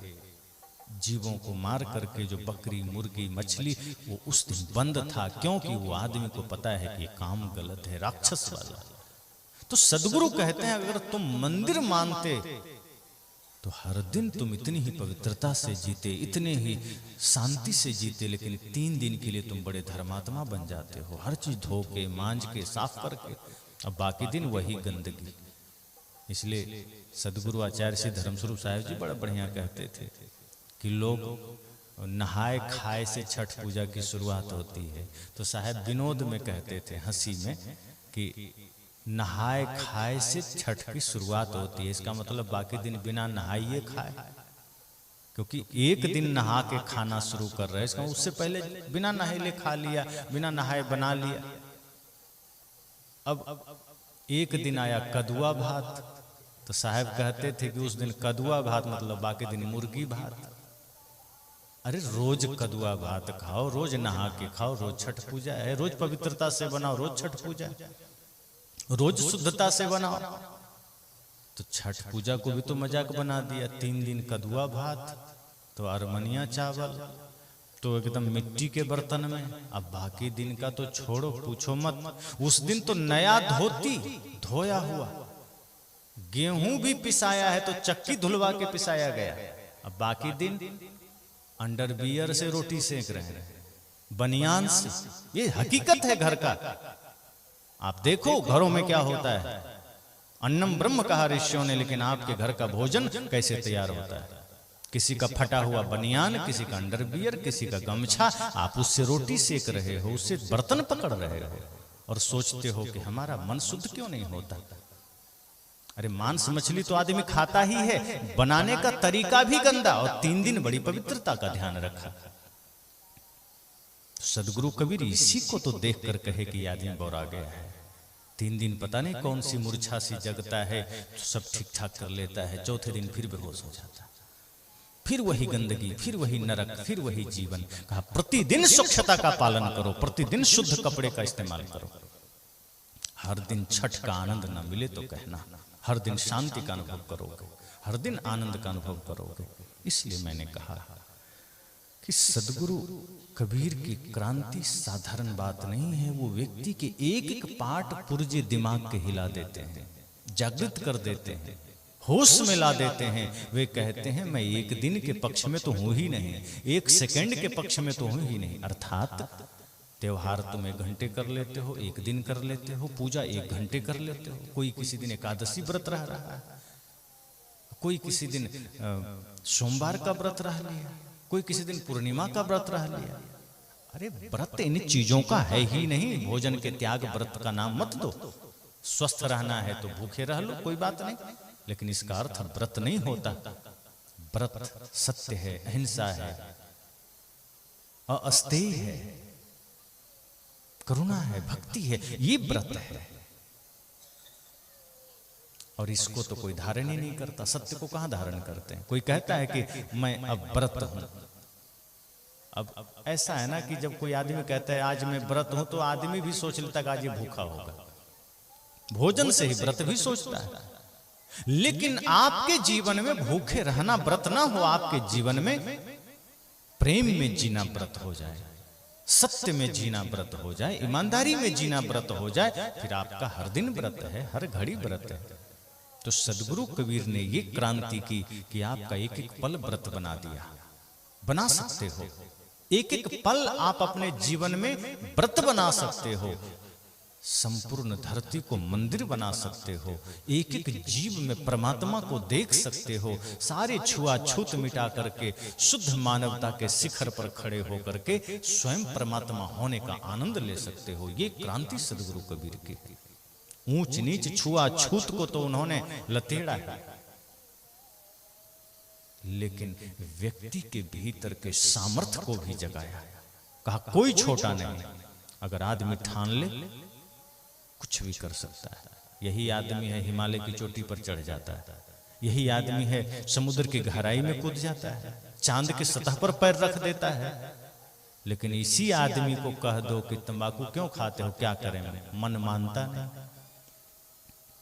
A: जीवों को मार करके, जो बकरी मुर्गी मछली, वो उस दिन बंद था, क्योंकि वो आदमी को पता है कि काम गलत है, राक्षस वाला। तो सदगुरु कहते हैं अगर तुम मंदिर मानते तो हर दिन तुम इतनी ही पवित्रता से जीते, इतने ही शांति से जीते, लेकिन 3 दिन के लिए तुम बड़े धर्मात्मा बन जाते हो, हर चीज धो के मांज के साफ करके, अब बाकी दिन वही गंदगी। इसलिए सदगुरु आचार्य श्री धर्मस्वरूप साहिब जी बड़ा बढ़िया कहते थे कि लोग नहाए खाए से छठ पूजा की शुरुआत होती है। तो साहब विनोद में कहते थे, हंसी में, कि नहाए खाए से छठ की शुरुआत होती है। इसका मतलब बाकी दिन बिना नहाइए खाए, क्योंकि एक दिन नहा के खाना शुरू कर रहे हैं, इसका उससे पहले बिना नहाए खा लिया, बिना नहाए बना लिया। अब एक दिन आया कदुआ भात, तो साहब कहते थे कि उस दिन कदुआ भात मतलब बाकी दिन मुर्गी भात। अरे रोज कदुआ भात खाओ, रोज नहा के खाओ, रोज छठ पूजा है, रोज पवित्रता से बनाओ, रोज छठ पूजा, रोज शुद्धता से बनाओ। तो छठ पूजा को भी तो मजाक बना दिया, 3 दिन कदुआ भात, तो अरमनिया चावल, तो एकदम मिट्टी के बर्तन में। अब बाकी दिन का तो छोड़ो, पूछो मत। उस दिन तो नया धोती धोया हुआ, गेहूं भी पिसाया है तो चक्की धुलवा के पिसाया गया। अब बाकी दिन अंडरवियर से रोटी सेक रहे हैं, बनियान से। ये हकीकत है घर का। आप देखो घरों में क्या होता है। अन्नम ब्रह्म कहा ऋषियों ने, लेकिन आपके घर का भोजन कैसे तैयार होता है? किसी का फटा हुआ बनियान, किसी का अंडरवियर, किसी का गमछा, आप उससे रोटी सेक रहे हो, उससे बर्तन पकड़ रहे हो और सोचते हो कि हमारा मन शुद्ध क्यों नहीं होता। अरे मांस मछली तो आदमी खाता ही है, बनाने का तरीका भी गंदा, और 3 दिन बड़ी पवित्रता का ध्यान रखा। सदगुरु कबीर इसी को तो देख कर कहे कि आदमी बौरा गया है। 3 दिन पता नहीं कौन सी मूर्छा सी जगता है, तो सब ठीक ठाक कर लेता है, चौथे दिन फिर बेहोश हो जाता है, फिर वही गंदगी, फिर वही नरक, फिर वही जीवन। कहा प्रतिदिन स्वच्छता का पालन करो, प्रतिदिन शुद्ध कपड़े का इस्तेमाल करो। हर दिन छठ का आनंद ना मिले तो कहना, हर दिन शांति का अनुभव करोगे, हर दिन आनंद का अनुभव करोगे। इसलिए मैंने कहा कि सदगुरु कबीर की क्रांति साधारण बात नहीं है। वो व्यक्ति के एक एक पार्ट पुर्जे दिमाग के हिला देते हैं, जागृत कर देते हैं, होश में ला देते हैं। वे कहते हैं मैं 1 दिन के पक्ष में तो हूं ही नहीं, 1 सेकंड के पक्ष में तो हूं ही नहीं। अर्थात त्योहार तुम 1 घंटे कर लेते हो, 1 दिन कर लेते हो, पूजा 1 घंटे कर लेते हो। कोई किसी दिन एकादशी व्रत रह रहा है, कोई किसी दिन सोमवार का व्रत रह लिया, कोई किसी दिन पूर्णिमा का व्रत रह लिया। अरे व्रत इन चीजों का है ही नहीं। भोजन के त्याग व्रत का नाम मत दो। स्वस्थ रहना है तो भूखे रह लो, कोई बात नहीं, लेकिन इसका अर्थ व्रत नहीं होता। व्रत सत्य है, अहिंसा है, अस्तेय है, करुणा है, भक्ति है, ये व्रत है। और इसको तो कोई धारण ही नहीं करता। सत्य को कहां धारण करते हैं? कोई कहता है कि मैं अब व्रत हूं। अब ऐसा है ना कि जब कोई आदमी कहता है आज मैं व्रत हूं, तो आदमी भी सोच लेता है कि आज ये भूखा होगा। भोजन से ही व्रत भी सोचता है। लेकिन आपके जीवन में भूखे रहना व्रत ना हो, आपके जीवन में प्रेम में जीना व्रत हो जाए, सत्य में जीना व्रत हो जाए, ईमानदारी में जीना व्रत हो जाए, फिर आपका हर दिन व्रत है, हर घड़ी व्रत है। तो सदगुरु कबीर ने ये क्रांति की कि आपका एक एक पल व्रत बना दिया। बना सकते हो, एक एक पल आप अपने जीवन में व्रत बना सकते हो। संपूर्ण धरती को मंदिर बना सकते हो, एक एक जीव में परमात्मा को देख सकते हो, सारे छुआछूत मिटा करके शुद्ध मानवता के शिखर पर खड़े होकर के स्वयं परमात्मा होने का आनंद ले सकते हो। ये क्रांति सदगुरु कबीर की। ऊंच नीच छुआछूत को तो उन्होंने लतेड़ा है, लेकिन व्यक्ति के भीतर के सामर्थ्य को भी जगाया। कहा कोई छोटा नहीं, अगर आदमी ठान ले कुछ भी कर सकता है। यही आदमी है हिमालय की चोटी पर चढ़ जाता है, यही आदमी है समुद्र की गहराई में कूद जाता है, चांद की सतह पर पैर रख देता है। लेकिन इसी आदमी को कह दो कि तंबाकू क्यों खाते हो, क्या करें, मन मानता नहीं।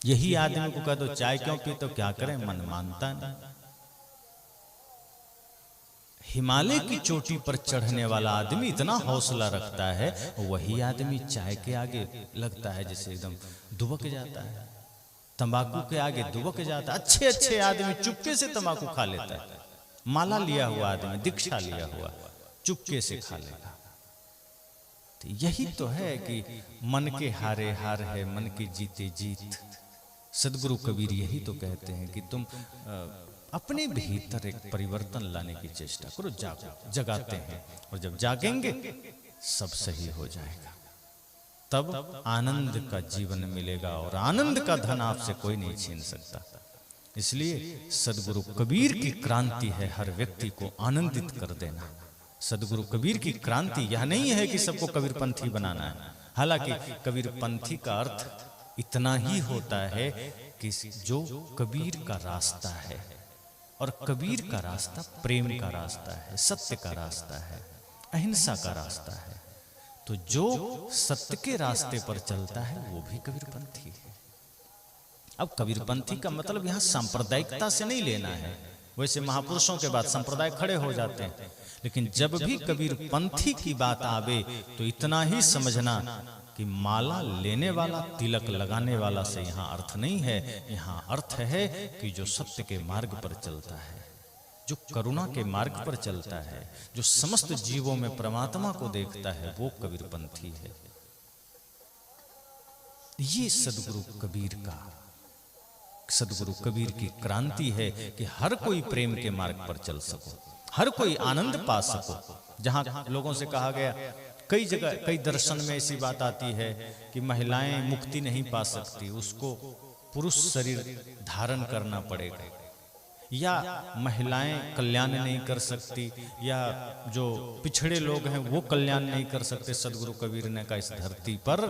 A: यही आदमी को कह दो चाय क्यों पीते हो, क्या करें, मन मानता नहीं। हिमालय की चोटी पर चढ़ने वाला आदमी इतना हौसला रखता है, वही आदमी चाय के आगे लगता है जैसे एकदम दुबक जाता है, तंबाकू के आगे दुबक जाता है। अच्छे अच्छे आदमी चुपके से तंबाकू खा लेता है, माला लिया हुआ आदमी, दीक्षा लिया हुआ, चुपके से खा लेगा। तो यही तो है कि मन के हारे हार है, मन के जीते जीत। सदगुरु कबीर यही तो कहते हैं कि तुम अपने भीतर एक परिवर्तन लाने की चेष्टा करो, जागो। जगाते हैं, और जब जागेंगे सब सही हो जाएगा, तब आनंद का जीवन मिलेगा, और आनंद का धन आपसे कोई नहीं छीन सकता। इसलिए सदगुरु कबीर की क्रांति है हर व्यक्ति को आनंदित कर देना। सदगुरु कबीर की क्रांति यह नहीं है कि सबको कबीरपंथी बनाना है। हालांकि कबीरपंथी का अर्थ इतना ही होता है कि जो कबीर का रास्ता है, और कबीर का रास्ता प्रेम का रास्ता है, सत्य का रास्ता है, अहिंसा का रास्ता है। तो जो सत्य के रास्ते पर चलता है वो भी कबीरपंथी है। अब कबीरपंथी का मतलब यहाँ सांप्रदायिकता से नहीं लेना है, वैसे महापुरुषों के बाद संप्रदाय खड़े हो जाते हैं, लेकिन जब भी कबीरपंथी की बात आवे तो इतना ही समझना कि माला लेने वाला, तिलक लगाने वाला से यहाँ अर्थ नहीं है। यहाँ अर्थ है कि जो सत्य के मार्ग पर चलता है, जो करुणा के मार्ग पर चलता है, जो समस्त जीवों में परमात्मा को देखता है, वो कबीरपंथी है। ये सदगुरु कबीर का, सदगुरु कबीर की क्रांति है कि हर कोई प्रेम के मार्ग पर चल सको, हर कोई आनंद पा सको। जहां लोगों से कहा गया, कई जगह कई दर्शन में ऐसी बात आती है कि महिलाएं मुक्ति नहीं पा सकती, उसको पुरुष शरीर धारण करना पड़ेगा, या महिलाएं कल्याण नहीं कर सकती, या जो पिछड़े लोग हैं वो कल्याण नहीं कर सकते। सदगुरु कबीर ने कहा इस धरती पर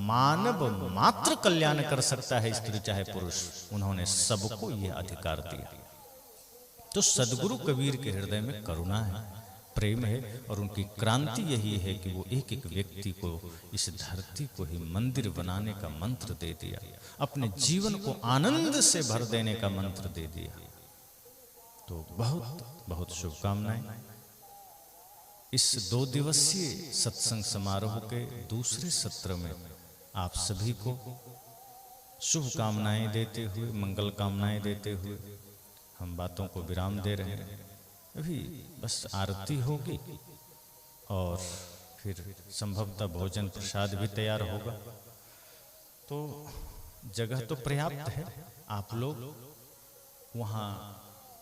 A: मानव मात्र कल्याण कर सकता है, स्त्री चाहे पुरुष। उन्होंने सबको यह अधिकार दिया। तो सदगुरु कबीर के हृदय में करुणा है, प्रेम है, और उनकी क्रांति यही है कि वो एक एक व्यक्ति को इस धरती को ही मंदिर बनाने का मंत्र दे दिया, अपने जीवन को आनंद से भर देने का मंत्र दे दिया। तो बहुत बहुत शुभकामनाएं। इस 2 दिवसीय सत्संग समारोह के दूसरे सत्र में आप सभी को शुभकामनाएं देते हुए, मंगल कामनाएं देते हुए हम बातों को विराम दे रहे हैं। अभी बस आरती होगी और फिर संभवतः भोजन प्रसाद भी तैयार होगा। तो जगह तो पर्याप्त है, आप लोग वहाँ,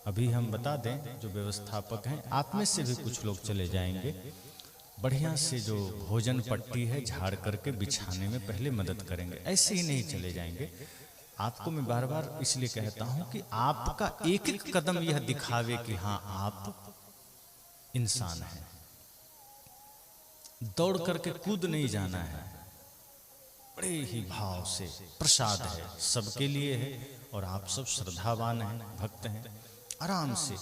A: अभी हम बता दें जो व्यवस्थापक हैं, आप में से भी कुछ लोग चले जाएंगे, बढ़िया से जो भोजन पट्टी है झाड़ करके बिछाने में पहले मदद करेंगे। ऐसे ही नहीं चले जाएंगे। आपको मैं बार बार इसलिए कहता हूं कि आपका एक एक कदम यह दिखावे कि हाँ आप इंसान हैं। दौड़ करके कूद नहीं जाना है, बड़े ही भाव से। प्रसाद है, सबके लिए है, और आप सब श्रद्धावान हैं, भक्त हैं, आराम से।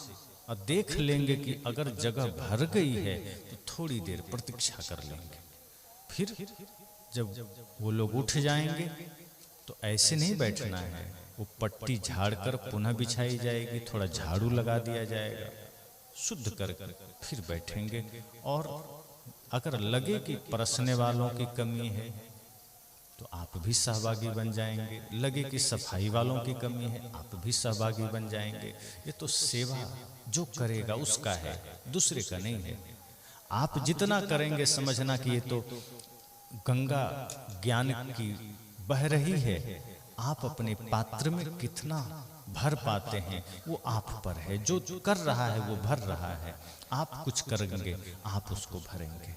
A: और देख लेंगे कि अगर जगह भर गई है तो थोड़ी देर प्रतीक्षा कर लेंगे। फिर जब वो लोग उठ जाएंगे तो ऐसे नहीं बैठना है, वो पट्टी झाड़ कर पुनः बिछाई जाएगी, थोड़ा झाड़ू लगा दिया जाएगा, शुद्ध कर फिर बैठेंगे। और अगर लगे कि परसने वालों की कमी है तो आप भी सहभागी बन जाएंगे, लगे कि सफाई वालों की कमी है आप भी सहभागी बन जाएंगे। ये तो सेवा जो करेगा उसका है, दूसरे का नहीं है। आप जितना करेंगे समझना कि ये तो गंगा ज्ञान की बह रही है, आप अपने पात्र में कितना भर पाते हैं वो आप पर है। जो कर रहा है वो भर रहा है, आप कुछ करेंगे आप उसको भरेंगे।